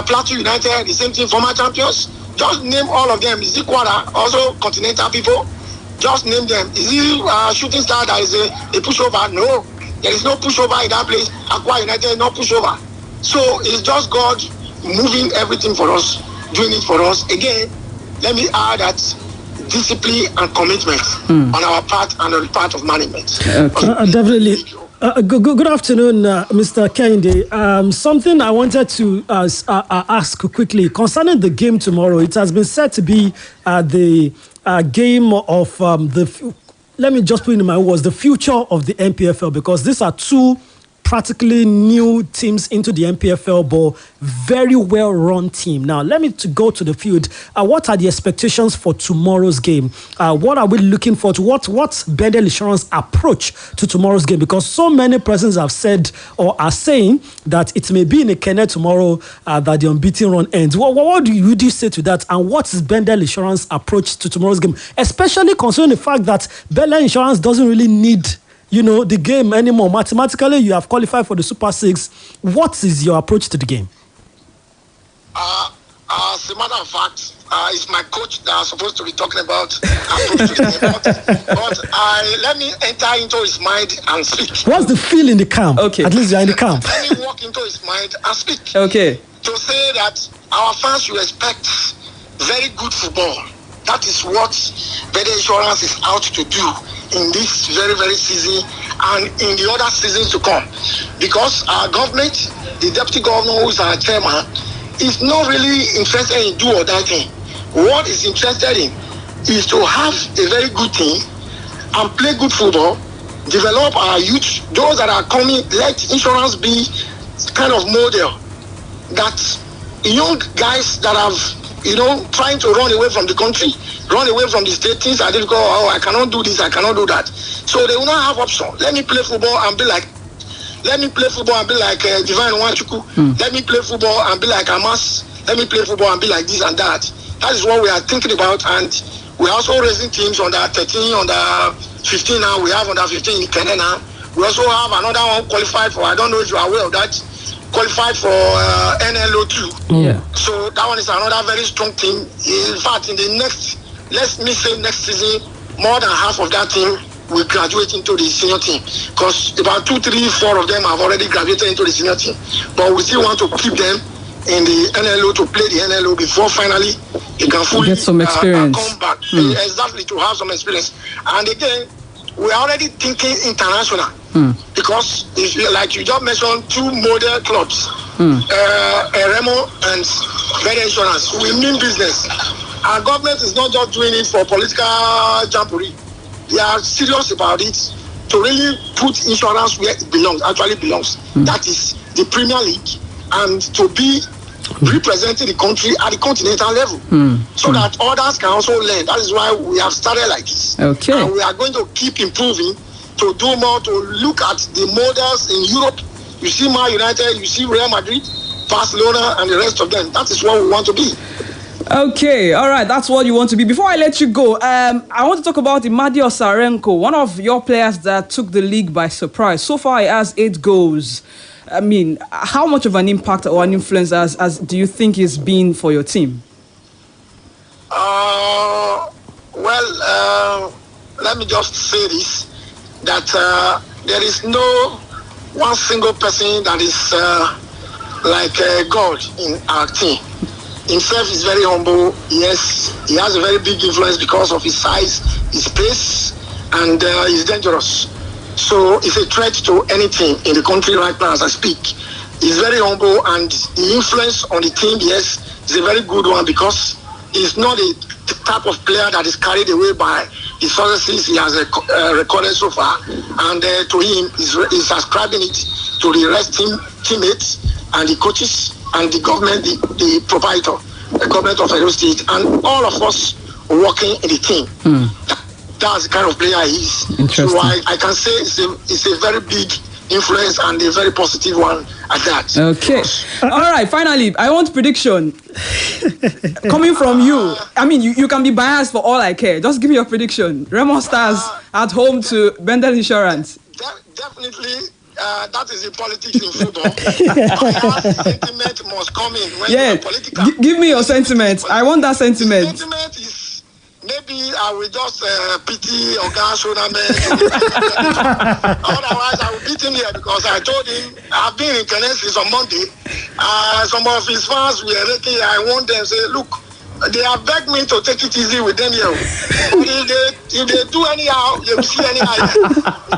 Plateau United, the same thing, former champions. Just name all of them. Is it Kwara, also continental people? Just name them. Is it Shooting Star that is a pushover? No. There is no pushover in that place. Aqua United, no pushover. So it's just God moving everything for us, doing it for us. Again, let me add that discipline and commitment on our part and on the part of management. Definitely. Good afternoon, Mr. Kehinde. Something I wanted to ask quickly concerning the game tomorrow. It has been said to be the game of let me just put it in my words, the future of the NPFL, because these are 2 practically new teams into the NPFL, but very well-run team. Now, let me go to the field. What are the expectations for tomorrow's game? What are we looking for? What's Bendel Insurance approach to tomorrow's game? Because so many persons have said or are saying that it may be in a kennel tomorrow that the unbeaten run ends. What do you say to that? And what is Bendel Insurance approach to tomorrow's game? Especially considering the fact that Bendel Insurance doesn't really need the game anymore. Mathematically, you have qualified for the Super 6. What is your approach to the game? As a matter of fact, it's my coach that I'm supposed to be talking about approach to the game. But let me enter into his mind and speak. What's the feel in the camp? Okay. At least you're in the camp. Let me walk into his mind and speak. Okay. To say that our fans should expect very good football. That is what Bendel Insurance is out to do in this very, very season and in the other seasons to come. Because our government, the deputy governor who is our chairman, is not really interested in do or die thing. What is interested in is to have a very good team and play good football, develop our youth, those that are coming, let insurance be kind of model that young guys that have trying to run away from the country, run away from the state, things are difficult. Oh, I cannot do this, I cannot do that. So they will not have option. Let me play football and be like Divine Wanchuku. Let me play football and be like Amas. Let me play football and be like this and that. That is what we are thinking about. And we're also raising teams under 13, under 15 now. We have under 15 in Kenya now. We also have another one qualified for, I don't know if you are aware of that, qualified for NLO 2. Yeah. So that one is another very strong team. In fact, in the next season, more than half of that team will graduate into the senior team, because about 2, 3, 4 of them have already graduated into the senior team. But we still want to keep them in the NLO to play the NLO before finally they can fully get some experience. Come back. Exactly, to have some experience. And again, we're already thinking international. Because if like you just mentioned, 2 model clubs, Remo and Bendel Insurance, we mean business. Our government is not just doing it for political jamboree. They are serious about it to really put insurance where it belongs, actually belongs. That is the Premier League, and to be representing the country at the continental level, so that others can also learn. That is why we have started like this. Okay. And we are going to keep improving, to do more, to look at the models in Europe. You see Man United, you see Real Madrid, Barcelona, and the rest of them. That is what we want to be. Okay, all right, that's what you want to be. Before I let you go, I want to talk about Imadi Osarenko, one of your players that took the league by surprise. So far, he has 8 goals. I mean, how much of an impact or an influence as do you think he's been for your team? Let me just say this, that there is no one single person that is like God in our team. Himself is very humble. Yes, he has a very big influence because of his size, his pace, and he's dangerous. So it's a threat to anything in the country right now as I speak. He's very humble, and the influence on the team, yes, is a very good one, because he's not a type of player that is carried away by his successes he has recorded so far, and to him, he's ascribing it to the rest teammates and the coaches and the government, the proprietor, the government of Edo State, and all of us working in the team. That's the kind of player he is. So I can say it's a very big influence and a very positive one at that. Okay. All right, finally, I want prediction. Coming from you, I mean, you can be biased for all I care. Just give me your prediction. Remo Stars at home to Bendel Insurance. Definitely. That is the politics in football. Sentiment must come in when you are political. Give me your sentiment. I want that sentiment. The sentiment is, maybe I will just pity Oga Shonaman. Otherwise, I will beat him here, because I told him I've been in Tennessee on Monday. Some of his fans were making, I want them to say, look, they have begged me to take it easy with them here. But if they do anyhow, they will see anyhow.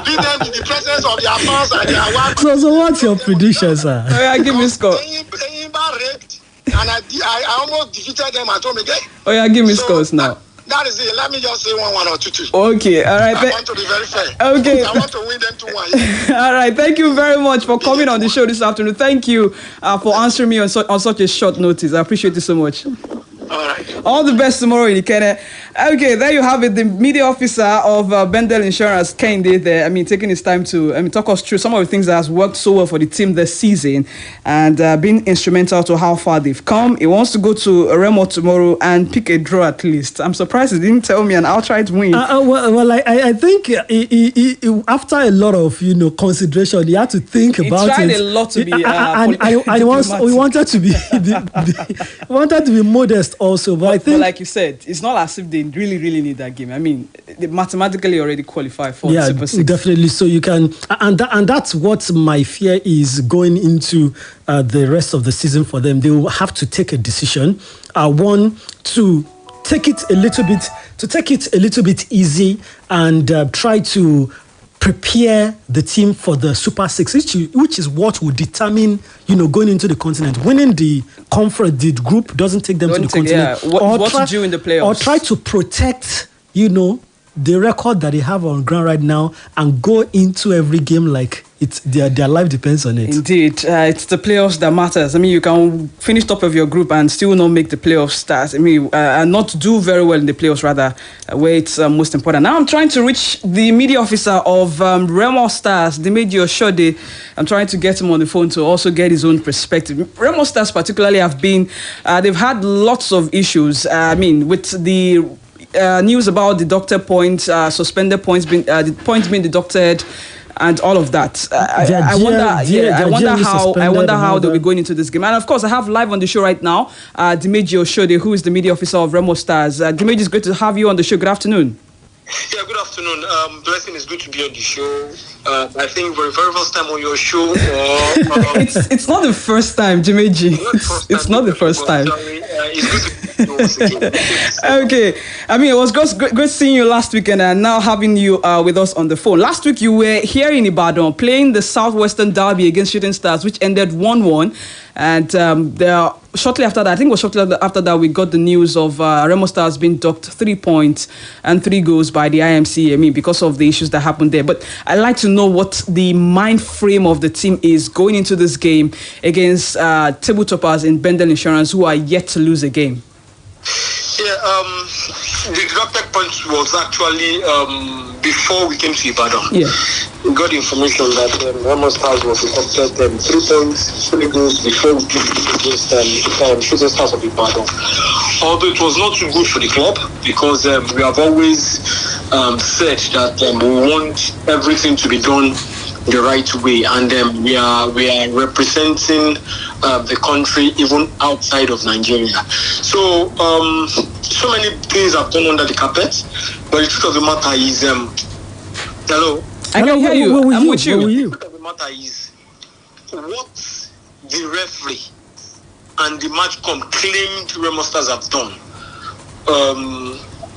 Beat them in the presence of their fans and their wives. So what's your prediction, sir? Oh, yeah, give me score. And I almost defeated them at home again. Oh yeah, give me scores now. That is it. Let me just say 1-1 or 2-2. Okay, all right. I want to be very fair. Okay. I want to win them 2-1. Yeah. All right. Thank you very much for coming on the show this afternoon. Thank you for answering me on such a short notice. I appreciate it so much. All right. All the best tomorrow, Ikene. Okay, there you have it. The media officer of Bendel Insurance, Kende, there. I mean, taking his time to talk us through some of the things that has worked so well for the team this season, and been instrumental to how far they've come. He wants to go to Remo tomorrow and pick a draw at least. I'm surprised he didn't tell me an outright win. I think he, after a lot of consideration, he had to think about it. He tried a lot to be we wanted to be modest also, but I think, like you said, it's not as if they really need that game. I mean, they mathematically already qualify for Super 6. Definitely. So you can, and that's what my fear is going into the rest of the season for them. They will have to take a decision. One, to take it a little bit easy and try to prepare the team for the Super 6, which is what will determine, going into the continent. Winning the conference, the group doesn't take them to the continent. Yeah. What to do in the playoffs. Or try to protect, the record that they have on ground right now and go into every game like their life depends on it. Indeed. It's the playoffs that matters. I mean, you can finish top of your group and still not make the playoff stars. I mean, and not do very well in the playoffs, rather, where it's most important. Now I'm trying to reach the media officer of Remo Stars, Dimeji Oshode. I'm trying to get him on the phone to also get his own perspective. Remo Stars particularly have been, they've had lots of issues. I mean, with the news about deducted points, suspended points, the points being deducted, and all of that. I wonder how they'll be going into this game. And of course, I have live on the show right now, Dimeji Oshode, who is the media officer of Remo Stars. Dimeji, it's great to have you on the show. Good afternoon. Yeah, good afternoon. Blessing, is good to be on the show. I think for the very first time on your show. It's not the first time, Dimeji. It's not the first time. It's good to be Okay. I mean, it was great seeing you last weekend and now having you with us on the phone. Last week, you were here in Ibadan playing the Southwestern Derby against Shooting Stars, which ended 1-1. And there are shortly after that, I think it was shortly after that, we got the news of Remo Stars being docked 3 points and 3 goals by the IMC. I mean, because of the issues that happened there. But I'd like to know what the mind frame of the team is going into this game against table toppers in Bendel Insurance, who are yet to lose a game. Yeah, the deducted point was actually before we came to Ibadan. Yeah. We got information that Remo Stars was deducted 3 points, 3 goals before we came against Shooting Stars of Ibadan. Although it was not too good for the club, because we have always said that we want everything to be done the right way, and we are representing the country even outside of Nigeria. So so many things have gone under the carpet, but the truth of the matter is hello. I can hear you. I'm with you. The truth of the matter is what the referee and the matchcom claimed Remo Stars have done.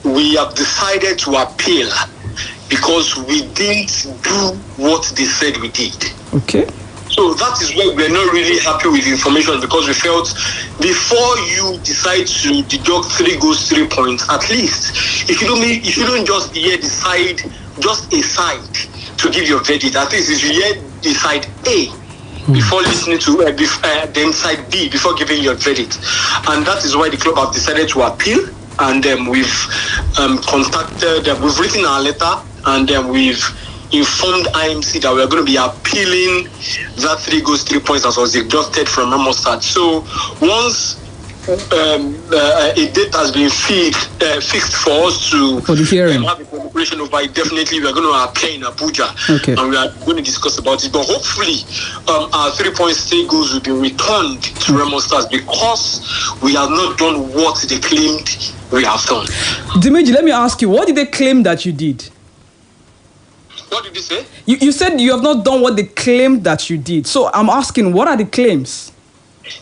We have decided to appeal because we didn't do what they said we did. Okay. So that is why we're not really happy with the information, because we felt before you decide to deduct 3 goals, 3 points, at least if you don't just hear the side, just a side to give your verdict, at least if you hear the side A before listening to then side B before giving your verdict. And that is why the club have decided to appeal, and we've contacted, we've written our letter, and we've informed IMC that we are going to be appealing that 3 goals, 3 points that was deducted from Remo Stars. So once a date has been fixed for us to for the hearing, have a cooperation over it, definitely we are going to appear in Abuja, and we are going to discuss about it. But hopefully our 3 points, 3 goals will be returned to Remo Stars, because we have not done what they claimed we have done. Dimeji, let me ask you, what did they claim that you did? What did you say? You said you have not done what they claimed that you did. So I'm asking, what are the claims?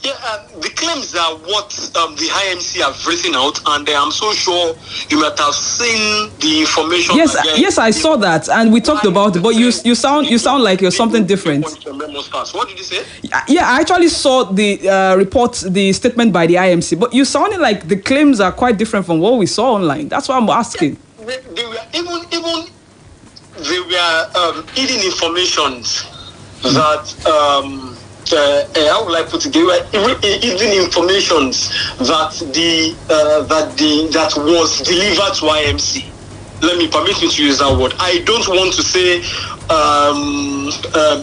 Yeah, the claims are what the IMC have written out, and I'm so sure you might have seen the information. Yes, I saw that, and we talked about it. But you sound like you're something different. What did you say? Yeah, I actually saw the report, the statement by the IMC, but you sounded like the claims are quite different from what we saw online. That's why I'm asking. Yeah, they were even they were hidden information that. How will I put it? They were hidden information that was delivered to IMC. Permit me to use that word. I don't want to say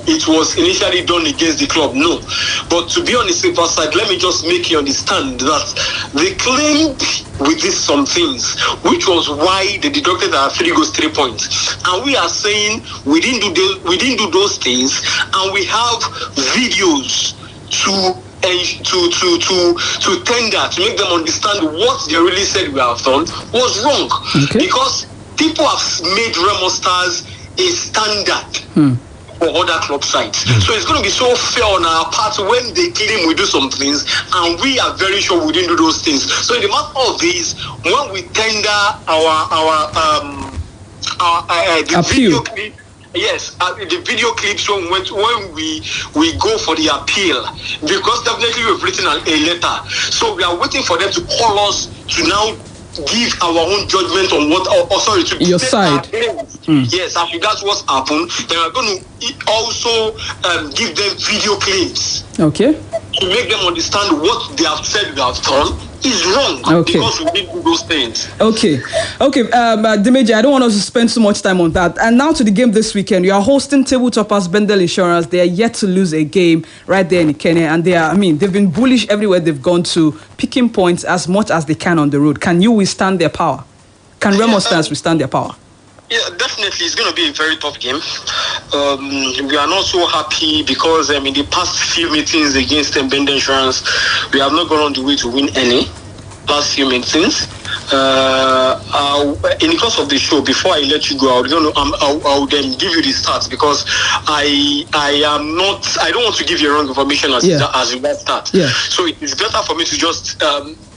it was initially done against the club, no. But to be on the safer side, let me just make you understand that they claimed we did some things, which was why they deducted our 3 goals, 3 points. And we are saying we didn't do those things, and we have videos to tender to make them understand what they really said we have done was wrong. Okay. Because people have made Remo Stars a standard for other club sides. So it's going to be so fair on our part when they claim we do some things, and we are very sure we didn't do those things. So in the matter of this, when we tender the video clip, yes, the video clips when we go for the appeal, because definitely we've written a letter. So we are waiting for them to call us to now give our own judgment on what, to your side. Yes, as regards what's happened, then we're going to also give them video clips. Okay. To make them understand what they have said we have done is wrong. Okay. Because we didn't do those things. Okay. Dimeji, I don't want us to spend so much time on that. And now to the game this weekend. You are hosting table toppers Bendel Insurance. They are yet to lose a game right there in Kenya, and they've been bullish everywhere they've gone to, picking points as much as they can on the road. Can you withstand their power? Can Remo Stars withstand their power? Yeah, definitely. It's going to be a very tough game. We are not so happy because in the past few meetings against Bendel Insurance, we have not gone on the way to win any. Last few meetings. In the course of the show, before I let you go, I will then give you the stats, because I don't want to give you wrong information as regards stats. Yeah. So it is better for me to just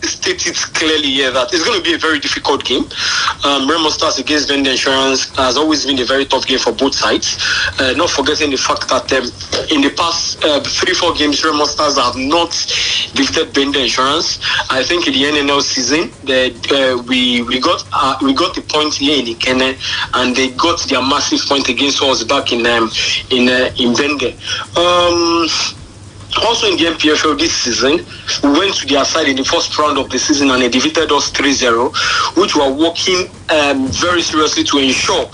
state it clearly here that it's going to be a very difficult game. Remo Stars against Vendor Insurance has always been a very tough game for both sides. Not forgetting the fact that in the past 3-4 games, Remo Stars have not defeated Vendor Insurance. I think in the NNL season, we got the point here in Ikene, and they got their massive point against us back in Vendor. Also in the MPFL this season, we went to their side in the first round of the season and they defeated us 3-0, which we are working very seriously to ensure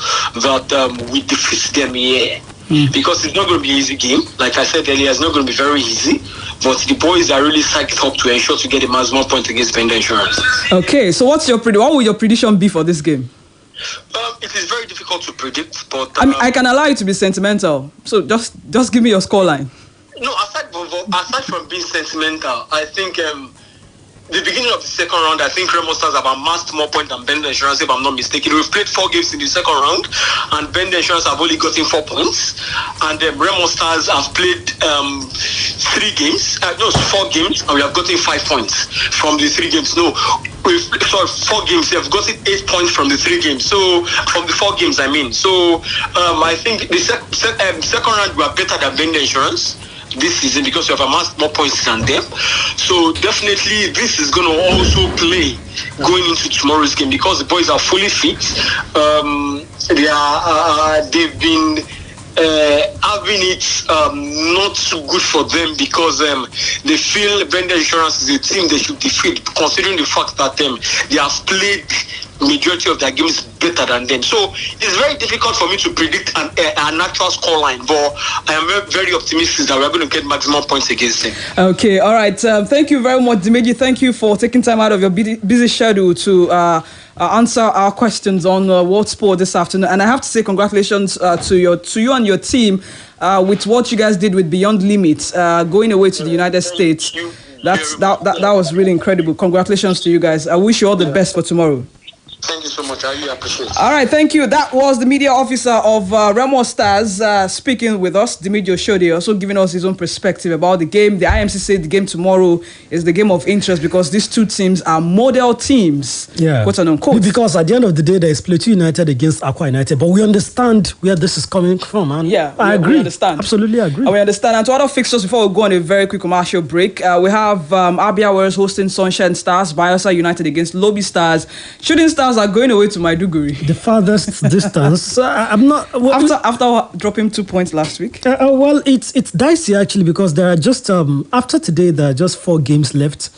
that we defeat them here. Because it's not going to be an easy game. Like I said earlier, it's not going to be very easy. But the boys are really psyched up to ensure to get a maximum point against Vendor Insurance. Okay, so what will your prediction be for this game? It is very difficult to predict, but I can allow you to be sentimental. So just give me your scoreline. No, aside from being sentimental, I think the beginning of the second round, I think Remo Stars have amassed more points than Vendor Insurance, if I'm not mistaken. We've played 4 games in the second round, and Vendor Insurance have only gotten 4 points. And Remo Stars have played 4 games, and we have gotten 5 points from the 3 games. No, 4 games. They have gotten 8 points from the 3 games. So from the 4 games, I mean. So I think the second round we are better than Vendor Insurance this season because we have amassed more points than them. So definitely this is going to also play going into tomorrow's game because the boys are fully fit. They've been having it not so good for them because they feel Vendor Insurance is a team they should defeat, considering the fact that they have played majority of their games better than them. So it's very difficult for me to predict an actual scoreline, but I am very optimistic that we're going to get maximum points against them. Okay, all right. Thank you very much, Dimeji. Thank you for taking time out of your busy schedule to answer our questions on World Sport this afternoon. And I have to say congratulations to you and your team with what you guys did with Beyond Limits, going away to the United States. That was really incredible. Congratulations to you guys. I wish you all the best for tomorrow. Thank you so much. I really appreciate it. All right, thank you. That was the media officer of Remo Stars speaking with us, Dimeji Oshode, also giving us his own perspective about the game. The IMC said the game tomorrow is the game of interest because these two teams are model teams, quote unquote. Because at the end of the day, there is Plateau United against Aqua United, but we understand where this is coming from. And I agree. We understand. Absolutely agree. We understand. And to other fixtures, before we go on a very quick commercial break, we have Abia Warriors hosting Sunshine Stars, Bayelsa United against Lobby Stars. Shooting Stars are going away to Maiduguri. The farthest distance. I'm not after dropping 2 points last week. Well, it's dicey actually because there are just after today there are just 4 games left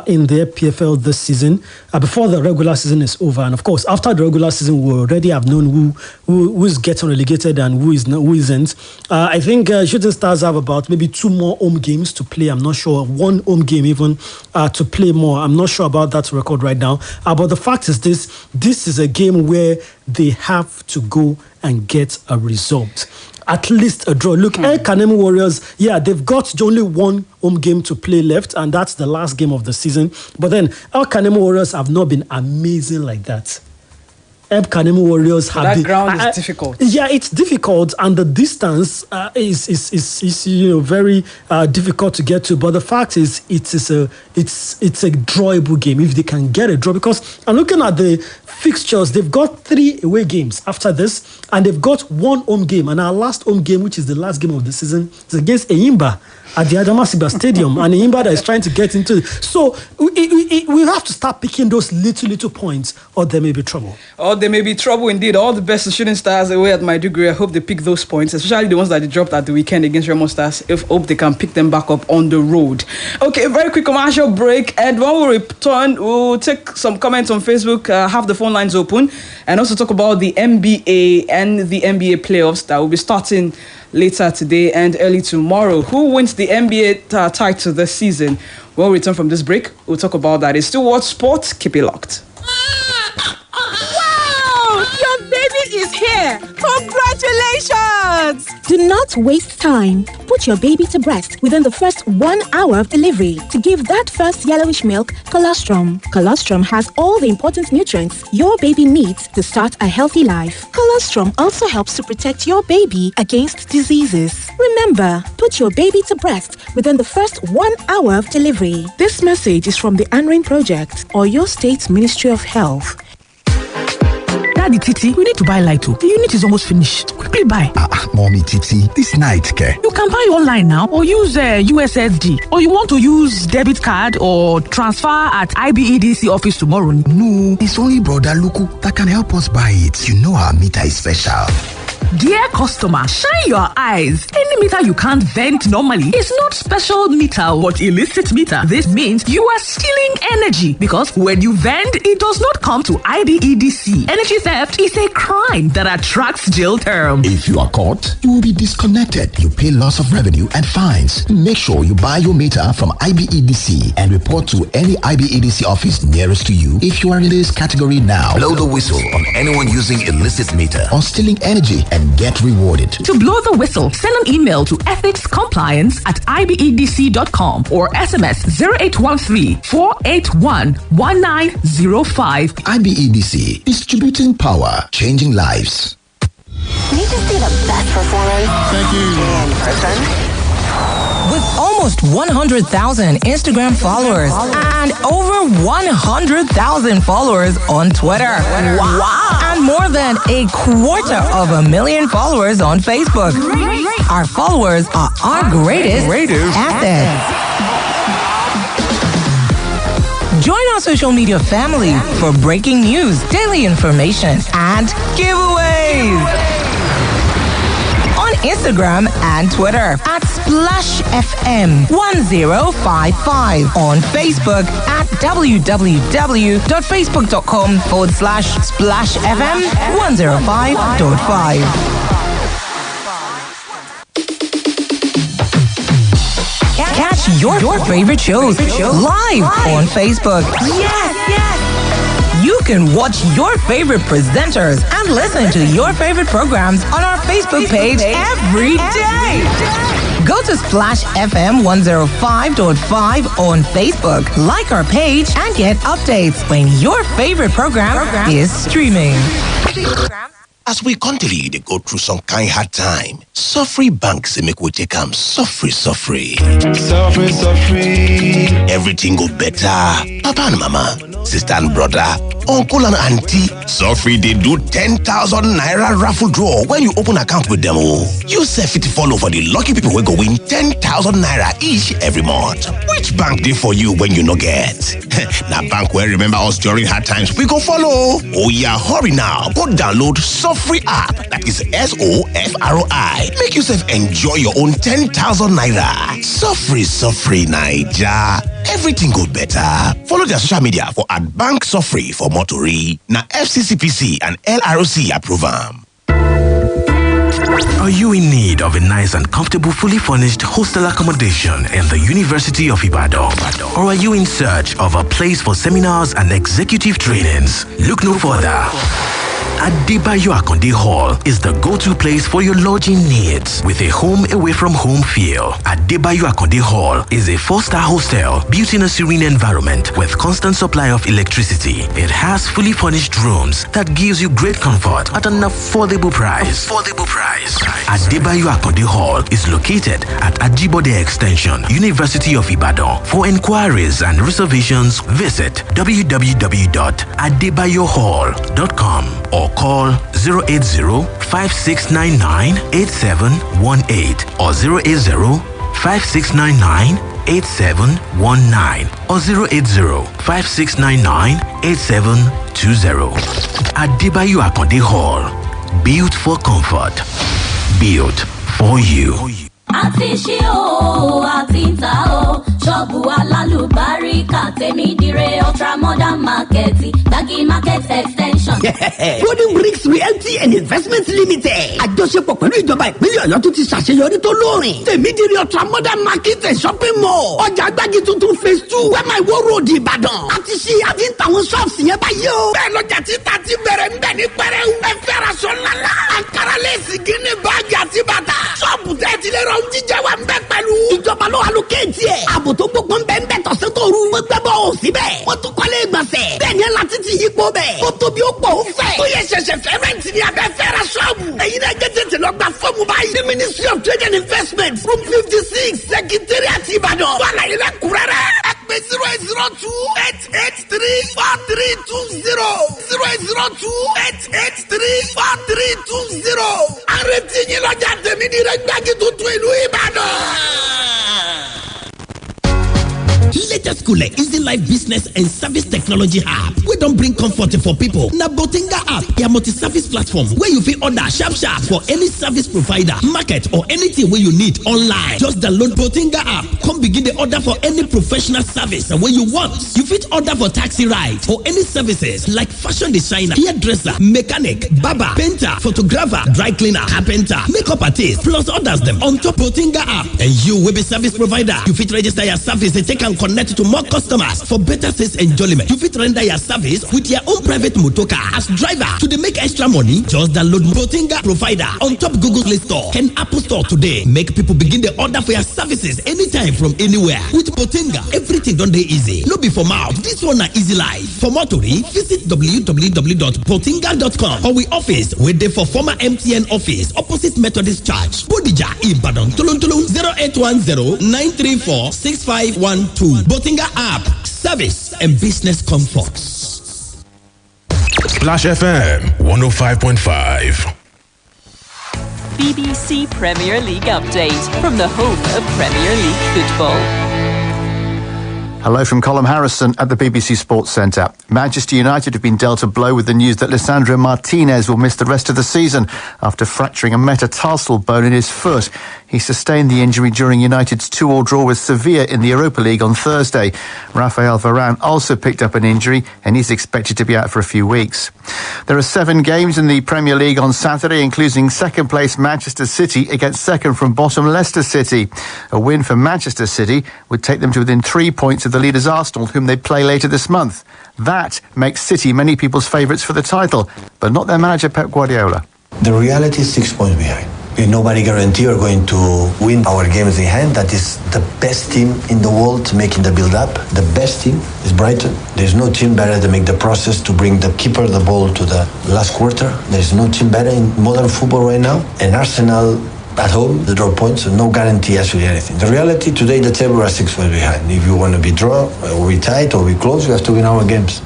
in the PFL this season before the regular season is over. And of course, after the regular season, we already have known who is getting relegated and who isn't. I think Shooting Stars have about maybe 2 more home games to play. I'm not sure. 1 home game even to play more. I'm not sure about that record right now. But the fact is this is a game where they have to go and get a result. At least a draw. Look, El Kanemu Warriors, they've got only 1 home game to play left, and that's the last game of the season. But then El Kanemu Warriors have not been amazing like that. El Kanemu Warriors have that ground is difficult. Yeah, it's difficult, and the distance is very difficult to get to. But the fact is, it's a drawable game if they can get a draw. Because I'm looking at the fixtures, they've got 3 away games after this, and they've got 1 home game. And our last home game, which is the last game of the season, is against Eyimba at the Adamasiba Stadium, and Eyimba that is trying to get into it. So we have to start picking those little points, or there may be trouble. Oh, there may be trouble indeed. All the best to Shooting Stars away at Maiduguri. I hope they pick those points, especially the ones that they dropped at the weekend against Remo Stars. I hope they can pick them back up on the road. Okay, very quick commercial break, and when we return, we'll take some comments on Facebook, have the phone lines open, and also talk about the NBA and the NBA playoffs that will be starting later today and early tomorrow. Who wins the NBA title this season? When we return from this break, we'll talk about that. It's still World Sport. Keep it locked. Wow! Your baby is here. Congratulations! Do not waste time. Put your baby to breast within the first 1 hour of delivery to give that first yellowish milk colostrum. Colostrum has all the important nutrients your baby needs to start a healthy life. Colostrum also helps to protect your baby against diseases. Remember, put your baby to breast within the first 1 hour of delivery. This message is from the Anring Project or your state's Ministry of Health. Daddy Titi, we need to buy light too. The unit is almost finished. Quickly buy. Mommy Titi, this night, care. You can buy online now or use USSD. Or you want to use debit card or transfer at IBEDC office tomorrow? No, it's only Brother Luku that can help us buy it. You know our meter is special. Dear customer, shine your eyes. Any meter you can't vent normally is not special meter but illicit meter. This means you are stealing energy because when you vend, it does not come to IBEDC. Energy theft is a crime that attracts jail term. If you are caught, you will be disconnected. You pay loss of revenue and fines. Make sure you buy your meter from IBEDC and report to any IBEDC office nearest to you if you are in this category now. Blow the whistle on anyone using illicit meter or stealing energy and get rewarded. To blow the whistle, send an email to ethicscompliance@ibedc.com or SMS 0813-481-1905. IBEDC, distributing power, changing lives. Can you just be the best performance? Thank you. In person? With almost 100,000 Instagram followers and over 100,000 followers on Twitter. Wow! And more than 250,000 followers on Facebook. Great. Our followers are our greatest assets. Join our social media family for breaking news, daily information, and giveaways. On Instagram and Twitter at Splash FM 1055. On Facebook at www.facebook.com/Splash FM 105.5. Catch your favorite shows live on Facebook. Yes! You can watch your favorite presenters and listen to your favorite programs on our Facebook page every day. Go to Splash FM 105.5 on Facebook. Like our page and get updates when your favorite program is streaming. As we continue to go through some kind hard time, Suffrey Banks make we take am suffering. Everything go better. Papa and mama, sister and brother, uncle and auntie, Suffrey they do 10,000 naira raffle draw when you open account with them. You sef it follow for the lucky people who go win 10,000 naira each every month. Which bank did for you when you no get? Now bank will remember us during hard times. We go follow. Oh yeah, hurry now. Go download Suffrey app. That is SOFROI. Make yourself enjoy your own 10,000 naira. Suffrey Naija. Everything go better. Follow their social media for @Bank Suffrey for more to read. Now FCCPC and LROC approve them. Are you in need of a nice and comfortable, fully furnished hostel accommodation in the University of Ibadan? Or are you in search of a place for seminars and executive trainings? Look no further. Adebayo Akonde Hall is the go-to place for your lodging needs with a home away from home feel. Adebayo Akonde Hall is a 4-star hostel built in a serene environment with constant supply of electricity. It has fully furnished rooms that gives you great comfort at an affordable price. Adebayo Akonde Hall is located at Ajibode Extension, University of Ibadan. For inquiries and reservations, visit www.adebayohall.com or call 080-5699-8718 or 080-5699-8719 or 080-5699-8720. Adebayo Akonde Hall. Built for comfort. Built for you. àti ṣí o àti ń ta o ṣọ́ọ̀bù alálùbáríkà tèmi dire ultra modern market Gbági market extension Golden Bricks Realty and Investment Limited. Àjọṣepọ̀ pẹ̀lú ìjọba ìpínlẹ̀ Ọ̀yọ́ tó ti ṣàṣeyọrí tó lórin. Tèmídìrí Ultra Modern Market and Shopping Mall. Ọjà Agbági tuntun phase 2. Wẹ́mà Ìwó Road Ìbàdàn. Àti ń tàwọn shops yẹn báyìí o. Bẹ́ẹ̀ lọ́jà títà ti bẹ̀rẹ̀ ń bẹ̀ ní pẹ́rẹ́. Ẹ fẹ́ ra aṣọ ńláńlá. Àǹkárá lẹ́sìn gíní báàgì àti bàtà. Ṣọ́ọ̀bù tẹ́tí lè rọ oúnjẹ wa ń bẹ pẹ̀lú. Ìjọba ló allocate ẹ̀. Ààbò tó gbogbo ń bẹ ń bẹ tọ̀sán tó rú. Wọ́n gbẹ́ bọ́ ò síbẹ̀. Wọ́n tún kọ́lé ìgbọ̀nsẹ̀. Bẹ́ẹ̀ ni láti ti yípo bẹ̀. Ó tóbi ó pọ̀ ó fẹ̀. Ó yẹ ṣẹ̀ṣẹ̀ fẹ́ rẹ́ǹtì ní abẹ́ fẹ́ ra ṣọ́ọ̀bù. Èyí náà jẹ́ tètè lọ gba fọ́ọ̀mù báyìí. The Ministry of Trade and Investment room 56 Secretariat Ìbàdàn. Wọ́n àlàyé lẹ́kùnrẹ́rẹ́. Ẹ pè 0802-883-4320. 0802-883-4320. Àrètí yín lọ́jà Tèmídìrí Gbági tuntun ìlú Ìbàdàn. Latest cool easy life business and service technology app. We don't bring comfort for people. Na Botinga app, your multi-service platform where you fit order sharp for any service provider, market or anything where you need online. Just download Botinga app. Come begin the order for any professional service and when you want. You fit order for taxi ride or any services like fashion designer, hairdresser, mechanic, barber, painter, photographer, dry cleaner, carpenter, makeup artist, plus others them on top Botinga app. And you will be service provider. You fit register your service and take and connect to more customers for better sales enjoyment. You fit render your service with your own private motorcar as driver. To dey make extra money, just download Botinga provider on top Google Play Store and Apple Store today. Make people begin the order for your services anytime from anywhere. With Botinga, everything done dey easy. No be for mouth. This one na easy life. For more tori, visit www.botinga.com or we office wey dey for former MTN office opposite Methodist Church, Bodija, Ibadan, Tolontolo 0810-934-6512. Botinga app, service and business comforts. Splash FM 105.5. BBC Premier League update from the home of Premier League football. Hello from Colm Harrison at the BBC Sports Centre. Manchester United have been dealt a blow with the news that Lisandro Martinez will miss the rest of the season after fracturing a metatarsal bone in his foot. He sustained the injury during United's 2-2 draw with Sevilla in the Europa League on Thursday. Rafael Varane also picked up an injury and he's expected to be out for a few weeks. There are 7 games in the Premier League on Saturday, including second-place Manchester City against second-from-bottom Leicester City. A win for Manchester City would take them to within 3 points of the leaders Arsenal, whom they play later this month. That makes City many people's favourites for the title, but not their manager Pep Guardiola. The reality is 6 points behind. Nobody guarantee we're going to win our games in hand. That is the best team in the world making the build-up. The best team is Brighton. There's no team better to make the process to bring the keeper the ball to the last quarter. There's no team better in modern football right now. And Arsenal at home, the draw points, so no guarantee actually anything. The reality today, the table are 6 points behind. If you want to be draw, or be tight, or be close, you have to win our games.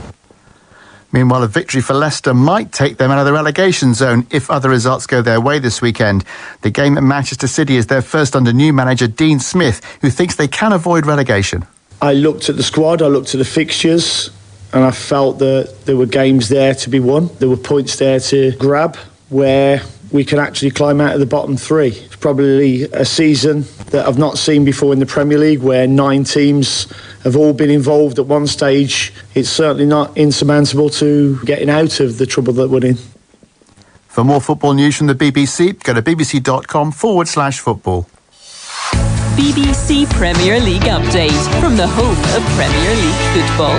Meanwhile, a victory for Leicester might take them out of the relegation zone if other results go their way this weekend. The game at Manchester City is their first under new manager Dean Smith, who thinks they can avoid relegation. I looked at the squad, I looked at the fixtures, and I felt that there were games there to be won. There were points there to grab where we can actually climb out of the bottom 3. It's probably a season that I've not seen before in the Premier League, where 9 teams have all been involved at one stage. It's certainly not insurmountable to getting out of the trouble that we're in. For more football news from the BBC, go to bbc.com/football. BBC Premier League update from the home of Premier League football.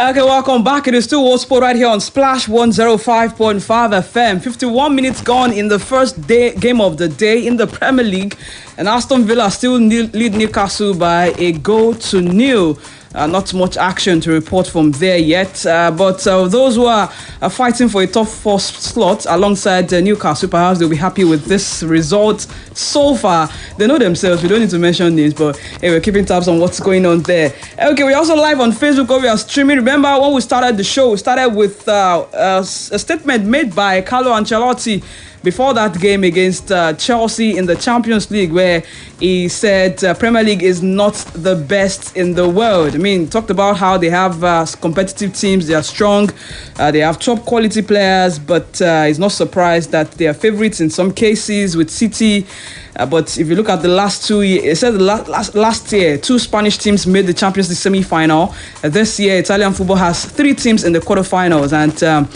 Okay, welcome back. It is still World Sport right here on Splash 105.5 FM. 51 minutes gone in the first game of the day in the Premier League. And Aston Villa still lead Newcastle by a goal to nil. Not much action to report from there yet. But those who are fighting for a top 4 slot alongside Newcastle, perhaps they'll be happy with this result so far. They know themselves. We don't need to mention names, but hey, we're keeping tabs on what's going on there. Okay, we're also live on Facebook where we are streaming. Remember when we started the show, we started with a statement made by Carlo Ancelotti before that game against Chelsea in the Champions League, where he said Premier League is not the best in the world. I mean, talked about how they have competitive teams, they are strong, they have top quality players, but he's not surprised that they are favourites in some cases with City. But if you look at the last 2 years, it said last year, 2 Spanish teams made the Champions League semi-final. This year, Italian football has 3 teams in the quarterfinals. And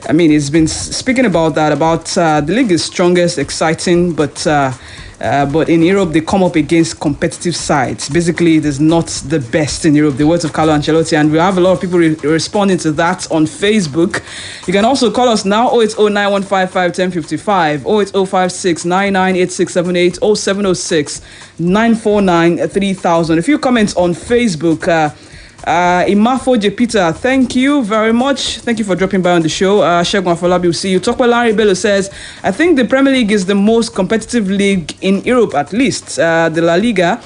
I mean, he's been speaking about that, about the league is strongest, exciting, but in Europe, they come up against competitive sides. Basically, it is not the best in Europe, the words of Carlo Ancelotti. And we have a lot of people responding to that on Facebook. You can also call us now, 08091551055, 08056998678, 0706-949-3000. A few comments on Facebook. Imafo Jepita, thank you very much. Thank you for dropping by on the show. Shegun Afolabi will see you. Tokwe Larry Bello says, I think the Premier League is the most competitive league in Europe, at least. The La Liga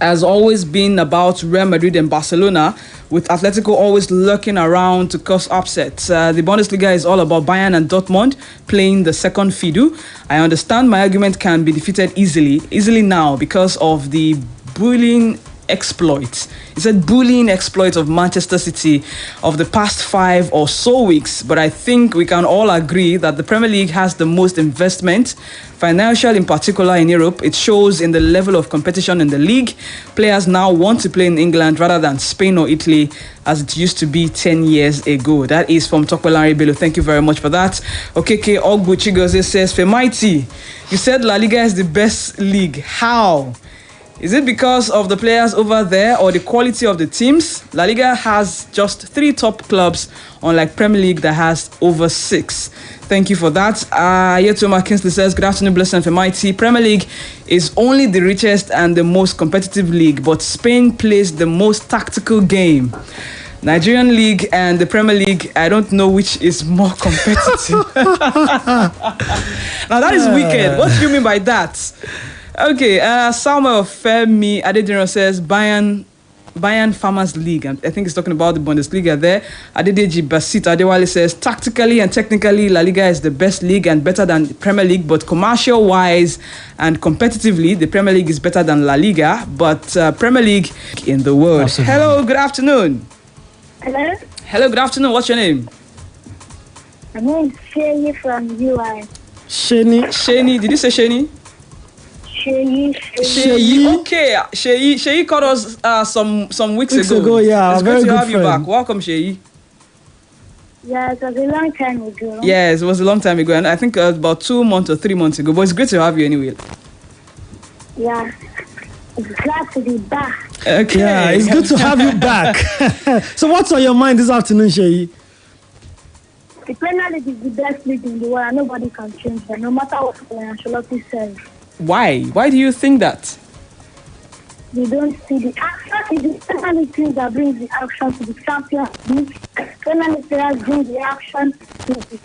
has always been about Real Madrid and Barcelona, with Atletico always lurking around to cause upsets. The Bundesliga is all about Bayern and Dortmund playing the second fiddle. I understand my argument can be defeated easily now because of the bullying exploits. He said bullying exploits of Manchester City of the past 5 or so weeks. But I think we can all agree that the Premier League has the most investment, financial in particular in Europe. It shows in the level of competition in the league. Players now want to play in England rather than Spain or Italy as it used to be 10 years ago. That is from Tokwe Bello. Thank you very much for that. Okeke Ogbuchigoze says, Femighty, you said La Liga is the best league. How? Is it because of the players over there or the quality of the teams? La Liga has just 3 top clubs, unlike Premier League that has over 6. Thank you for that. Yetoma Kinsley says, good afternoon, Blessed and Femighty. Premier League is only the richest and the most competitive league, but Spain plays the most tactical game. Nigerian League and the Premier League, I don't know which is more competitive. Now that is wicked. What do you mean by that? Okay, Samuel Femi Adediro says Bayern Farmers League. I think he's talking about the Bundesliga there. Adedeji Basit Adewale says tactically and technically La Liga is the best league and better than Premier League, but commercial wise and competitively the Premier League is better than La Liga, but Premier League in the world. Absolutely. Hello, good afternoon. Hello. Hello, good afternoon. What's your name? My name is Sheni from UI. Sheni, did you say Sheni? Sheyi. Okay, Sheyi called us some weeks ago. Yeah, it's great to have you back. Welcome, Sheyi. Yeah, it was a long time ago. Yes, it was a long time ago, and I think about 2 months or 3 months ago. But it's great to have you anyway. Yeah, it's glad to be back. Okay, yeah, it's good to have you back. So, what's on your mind this afternoon, Sheyi? The Premier League is the best league in the world, and nobody can change that, no matter what Ancelotti says. Why? Why do you think that? We don't see the action. It's the Premier League teams that brings the action to the Champions League. Premier League players bring the action to the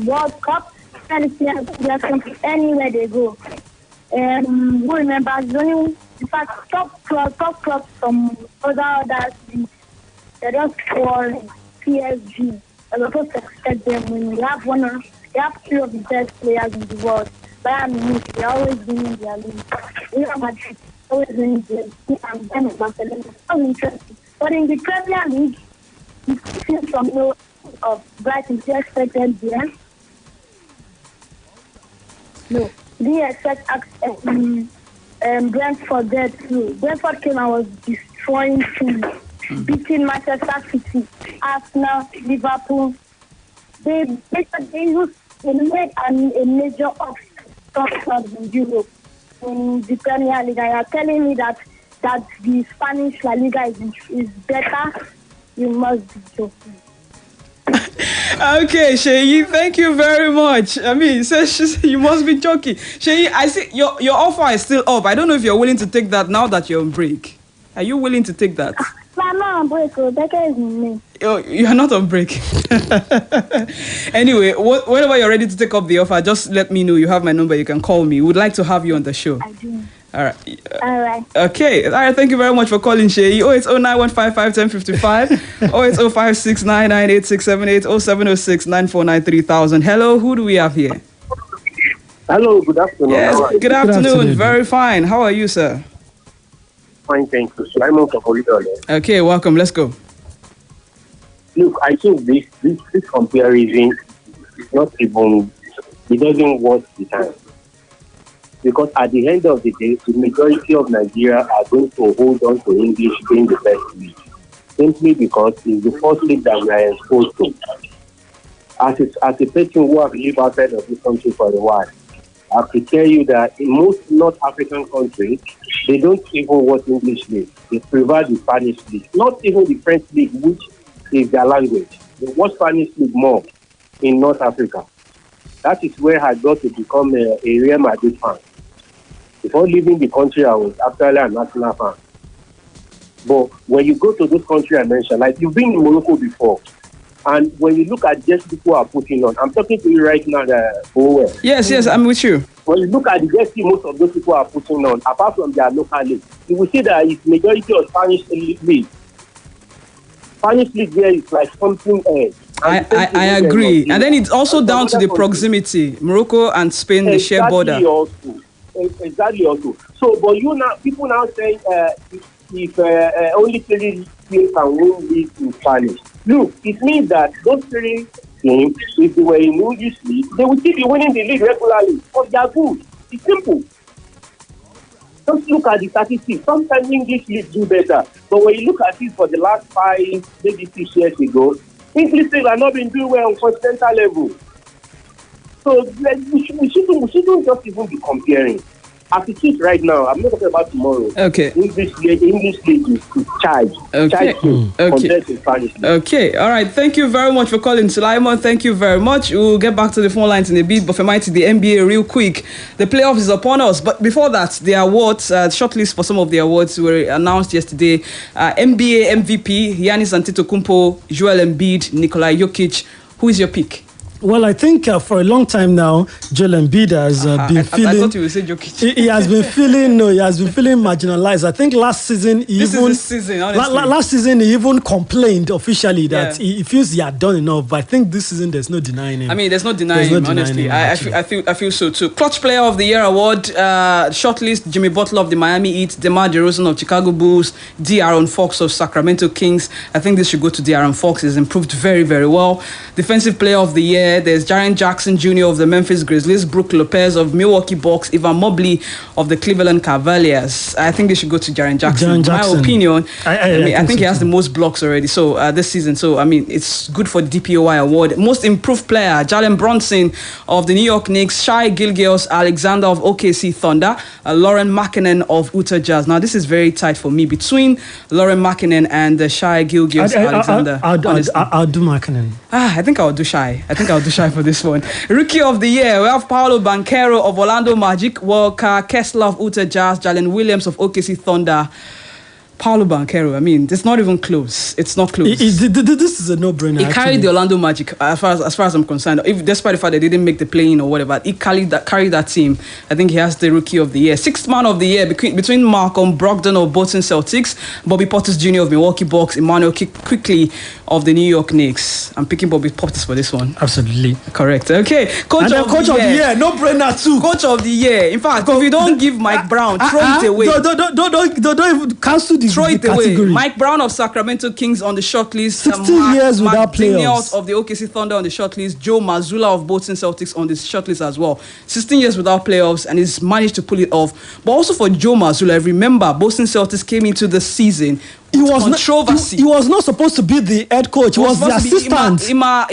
World Cup. Premier League players bring the action to anywhere they go. Who remembers only, in fact, top clubs from other leagues, they just for PSG. As opposed to expect them when we have 2 of the best players in the world. Bayern Munich, they always winning their league. Real Madrid always winning their league, and then Barcelona. So interesting. But in the Premier League, you see from no of Brighton, do you expect them there? No. Do you expect Brentford there too? Brentford came and was destroying teams, beating Manchester City, Arsenal, Liverpool. They made a major upset. Top clubs in Europe, in the Premier League. You are telling me that the Spanish La Liga is better? You must be joking. Okay, Sheyi, thank you very much. I mean, you must be joking. Sheyi, I see your offer is still up. I don't know if you're willing to take that now that you're on break. Are you willing to take that? I'm not on break. Rebecca is with me. You're not on break. Anyway, whenever you're ready to take up the offer, just let me know. You have my number. You can call me. We'd like to have you on the show. I do. All right. All right. Okay. All right. Thank you very much for calling, Sheyi. 08091551055, 08056998678, 0706949300. Hello. Who do we have here? Hello, good afternoon. Yes, How are you? good afternoon. Very fine. How are you, sir? Fine, thank you. Simon Kapolidole. Okay, welcome. Let's go. Look, I think this comparison is not even, it doesn't worth the time. Because at the end of the day, the majority of Nigeria are going to hold on to English being the best league. Simply because it's the first league that we are exposed to. As a person who have lived outside of this country for a while, I have to tell you that in most North African countries, they don't even watch English league. They prefer the Spanish league. Not even the French league, which is their language. They watch Spanish league more in North Africa. That is where I got to become a Real Madrid fan. Before leaving the country, I was actually an Arsenal fan. But when you go to those countries I mentioned, like you've been in Morocco before, and when you look at just people are putting on, I'm talking to you right now, Fowowe. Yes, I'm with you. When you look at the jersey most of those people are putting on, apart from their local league, you will see that it's majority of Spanish league. Spanish league there is like something else. I agree. And then it's also down to the proximity. Morocco and Spain, they share border. Exactly also. So, but people now say if only 3 teams can win league in Spanish. Look, it means that those 3 teams, if they were in English league, they would still be winning the league regularly because they are good. It's simple. Just look at the statistics. Sometimes English league do better. But when you look at it for the last 5, maybe 6 years ago, English league have not been doing well on continental level. So we shouldn't just even be comparing. As it is right now, I'm not talking about tomorrow. Okay. English league is charged. Okay. Compared to Spanish league. Okay. All right. Thank you very much for calling, Sulaimon. Thank you very much. We'll get back to the phone lines in a bit. But Femighty, the NBA, real quick. The playoffs is upon us. But before that, the awards, shortlist for some of the awards were announced yesterday. NBA MVP, Giannis Antetokounmpo, Joel Embiid, Nikola Jokic. Who is your pick? Well, I think for a long time now, Joel Embiid has been feeling. I thought you would say Jokic. He has been feeling. No, he has been feeling marginalized. I think last season, last season he even complained officially that he feels he had done enough. But I think this season there's no denying him. I mean, there's no denying him. Honestly, I feel so too. Clutch Player of the Year award, shortlist: Jimmy Butler of the Miami Heat, DeMar DeRozan of Chicago Bulls, De'Aaron Fox of Sacramento Kings. I think this should go to De'Aaron Fox. He's improved very, very well. Defensive Player of the Year. There's Jaren Jackson Jr. of the Memphis Grizzlies, Brook Lopez of Milwaukee Bucks, Evan Mobley of the Cleveland Cavaliers. I think they should go to Jaren Jackson. In my opinion, I think he has the most blocks already. So this season, so I mean, it's good for the DPOY award. Most improved player, Jalen Brunson of the New York Knicks, Shai Gilgeous-Alexander of OKC Thunder, Lauren Markkanen of Utah Jazz. Now this is very tight for me between Lauren Markkanen and Shai Gilgeous-Alexander. I'll do Markkanen. I think I'll do Shai. For this one. Rookie of the Year, we have Paolo Banchero of Orlando Magic, Walker Kessler of Utah Jazz, Jalen Williams of OKC Thunder. Paolo Banchero, I mean, it's not even close. It's not close. This is a no-brainer. He carried the Orlando Magic, as far as I'm concerned. Despite the fact they didn't make the play-in or whatever, he carried that team. I think he has the Rookie of the Year. Sixth Man of the Year between Malcolm Brogdon of Boston Celtics, Bobby Portis Jr. of Milwaukee Bucks, Emmanuel Quickly of the New York Knicks. I'm picking Bobby Portis for this one. Absolutely. Correct. Okay. Coach of the Year. No-brainer too. Coach of the Year. In fact, if you don't give Mike Brown, throw it away. Don't even cancel the throw it category. Away. Mike Brown of Sacramento Kings on the shortlist. 16 years without playoffs. Of the OKC Thunder on the shortlist. Joe Mazzulla of Boston Celtics on the shortlist as well. 16 years without playoffs, and he's managed to pull it off. But also for Joe Mazzulla, remember, Boston Celtics came into the season. He was not supposed to be the head coach. He was the assistant. Ime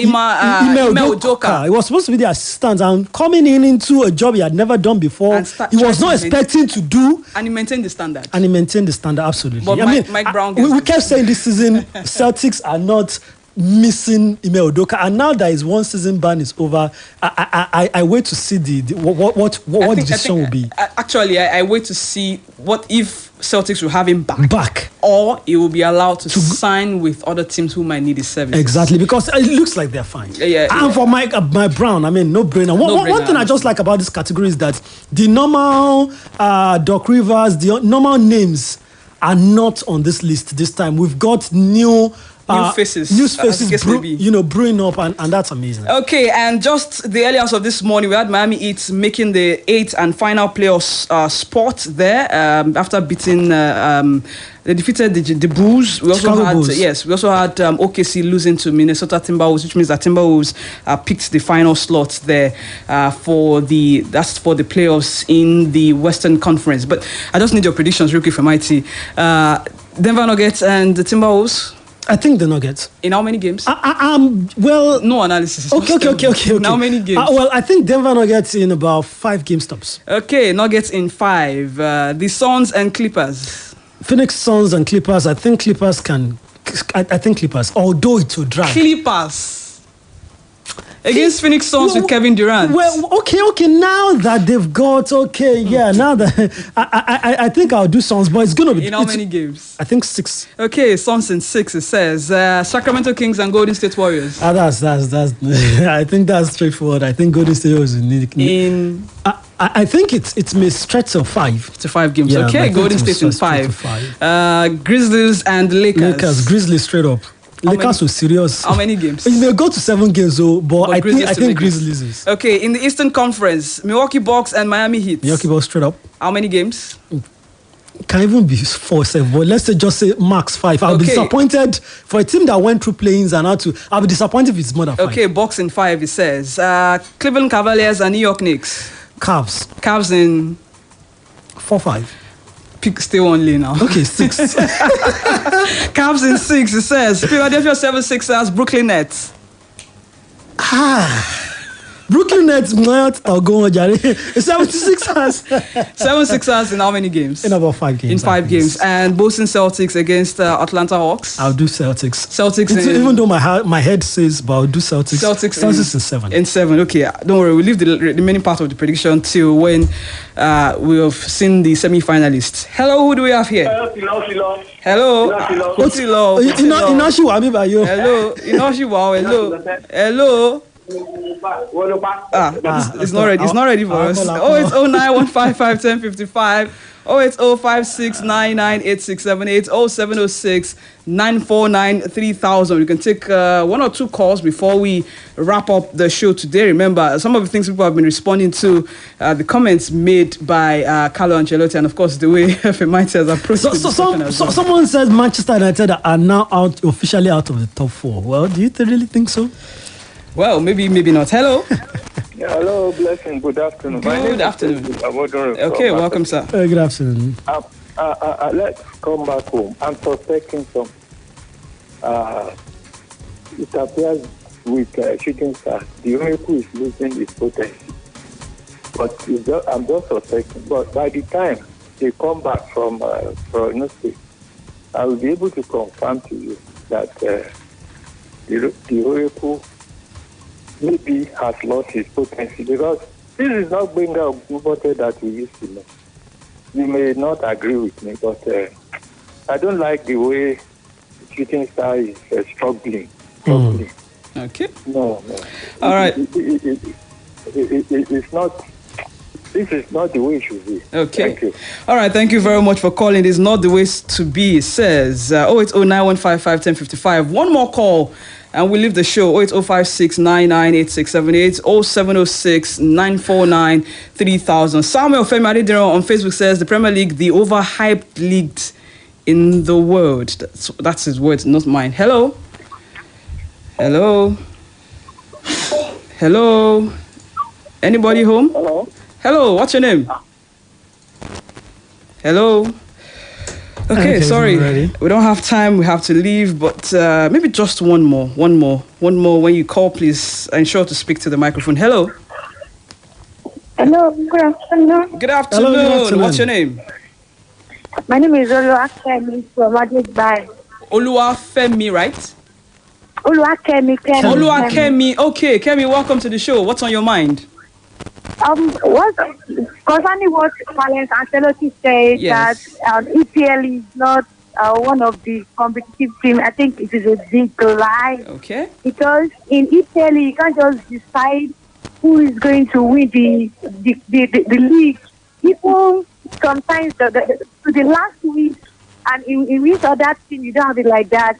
Udoka. He was supposed to be the assistant, and coming into a job he had never done before. He was not expecting to do. And he maintained the standard. Absolutely. But Mike Brown. We kept saying this season, Celtics are not missing Ime Udoka, and now that his one season ban is over, I wait to see what the decision will be. Actually, I wait to see what if Celtics will have him back, or he will be allowed to sign with other teams who might need his services. Exactly, because it looks like they're fine. And for Mike Brown, I mean, no brainer. One thing I just like about this category is that the normal Doc Rivers, the normal names are not on this list this time. We've got new New faces. New as the faces, case may be. brewing up, and that's amazing. Okay, and just the early hours of this morning, we had Miami Heat making the 8th and final playoff spot there after beating. They defeated the Bulls. We also Chicago had Bulls. We also had OKC losing to Minnesota Timberwolves, which means that Timberwolves picked the final slot there for the playoffs in the Western Conference. But I just need your predictions real quick from IT. Denver Nuggets and the Timberwolves. I think the Nuggets. In how many games? Well, no analysis. Okay. In how many games? Well, I think Denver Nuggets in about 5 game stops. Okay, Nuggets in 5. The Suns and Clippers. Phoenix Suns and Clippers. I think Clippers can. I think Clippers, although it will drag. Clippers against Phoenix Suns with Kevin Durant. Well, okay. Now that they've got now that I think I'll do Suns, but it's gonna be in how many games? I think 6. Okay, Suns in 6. It says Sacramento Kings and Golden State Warriors. That's I think that's straightforward. I think Golden State was in. I think it may stretch to 5. To 5 games. Yeah, okay, Golden State in 5. Grizzlies and Lakers. Grizzlies straight up. Lakers were serious. How many games? It may go to 7 games, but I think Grizzlies is. Okay, in the Eastern Conference, Milwaukee Bucks and Miami Heat. Milwaukee Bucks straight up. How many games? Can even be 4, 7, but let's just say max 5. I'll be disappointed for a team that went through play-ins and had to. I'll be disappointed if it's more than 5. Okay, Bucks in 5. It says Cleveland Cavaliers and New York Knicks. Cavs in 4-5. Pick stay only now. Okay, 6. Cavs in 6. It says Philadelphia 76ers, Brooklyn Nets. Brooklyn Nets might go on, Jerry. 76ers. 76ers in how many games? In about 5 games. In 5 games. And Boston Celtics against Atlanta Hawks. I'll do Celtics. Even though my head says, but I'll do Celtics. Celtics in 7. In 7. Okay, don't worry. We'll leave the remaining part of the prediction till when we have seen the semi-finalists. Hello, who do we have here? Hello. Hello. Hello. It's not ready. It's not ready for us. Oh, it's 091551055. 08056998678. 0706 949 3000. You can take 1 or 2 calls before we wrap up the show today. Remember, some of the things people have been responding to, the comments made by Carlo Ancelotti, and of course the way Femighty has approached someone said Manchester United are now officially out of the top 4. Well, do you really think so? Well, maybe not. Hello. Hello, blessing. Good afternoon. Good afternoon. Okay, welcome, sir. Good afternoon. Let's come back home. I'm suspecting some. It appears with shooting stars, the Oracle is losing its potential. But I'm just suspecting. But by the time they come back from prognosis, I will be able to confirm to you that the Oracle maybe has lost his potential, because this is not Benga Ogunbote that we used to know. You may not agree with me, but I don't like the way shooting star is struggling. Okay. No. All right. It's not. This is not the way it should be. Okay. Thank you. All right. Thank you very much for calling. It's not the way to be. It says 08091551055. One more call, and we leave the show. 08056998678. 0706 949 3000. Samuel Femighty on Facebook says the Premier League, the overhyped league in the world. That's his words, not mine. Hello. Anybody home? Hello, what's your name? Hello. Okay, sorry. We don't have time. We have to leave, but maybe just one more. When you call, please ensure to speak to the microphone. Hello. Hello, good afternoon. Good afternoon. Hello, good afternoon. What's your name? My name is Oluwakemi from Adebayo. Oluwafemi, right? Oluwakemi. Oluwakemi. Okay, Kemi, welcome to the show. What's on your mind? What concerning what Valence Ancelotti said, that EPL is not one of the competitive teams, I think it is a big lie. Okay. Because in EPL you can't just decide who is going to win the league. People sometimes to the last week, and in which other team you don't have it like that.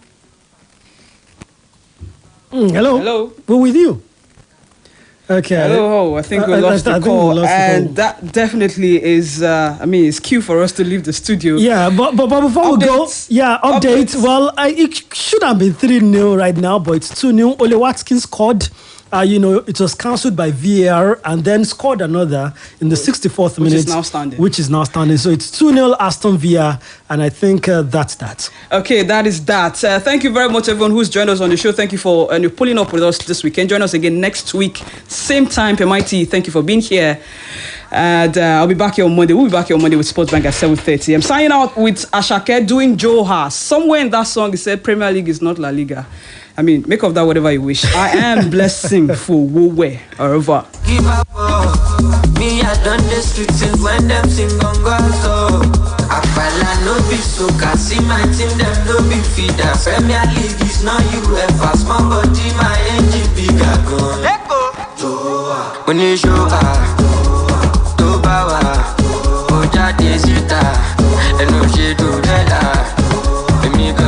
Hello. Hello. We're with you. Okay. Hello. I think we lost the call. And that definitely is, it's cue for us to leave the studio. Yeah, but before we go, update. Well, it should have been 3-0 right now, but it's 2-0. Ole Watkins scored. It was cancelled by VAR and then scored another in the 64th minute. Which is now standing. So it's 2-0 Aston Villa, and I think that's that. Okay, that is that. Thank you very much, everyone who's joined us on the show. Thank you for pulling up with us this weekend. Join us again next week, same time. Femighty, thank you for being here. And I'll be back here on Monday. We'll be back here on Monday with Sports Bank at 7:30. I'm signing out with Ashake doing Joha. Somewhere in that song, it said Premier League is not La Liga. Make of that whatever you wish. I am blessing Fowowe. Au revoir. Give up, me, I done the streets and when them sing on so I fell no be so see my team, them no be feeder. Premier League is not UEFA. Small body, my engine bigger gun. Let go. When you show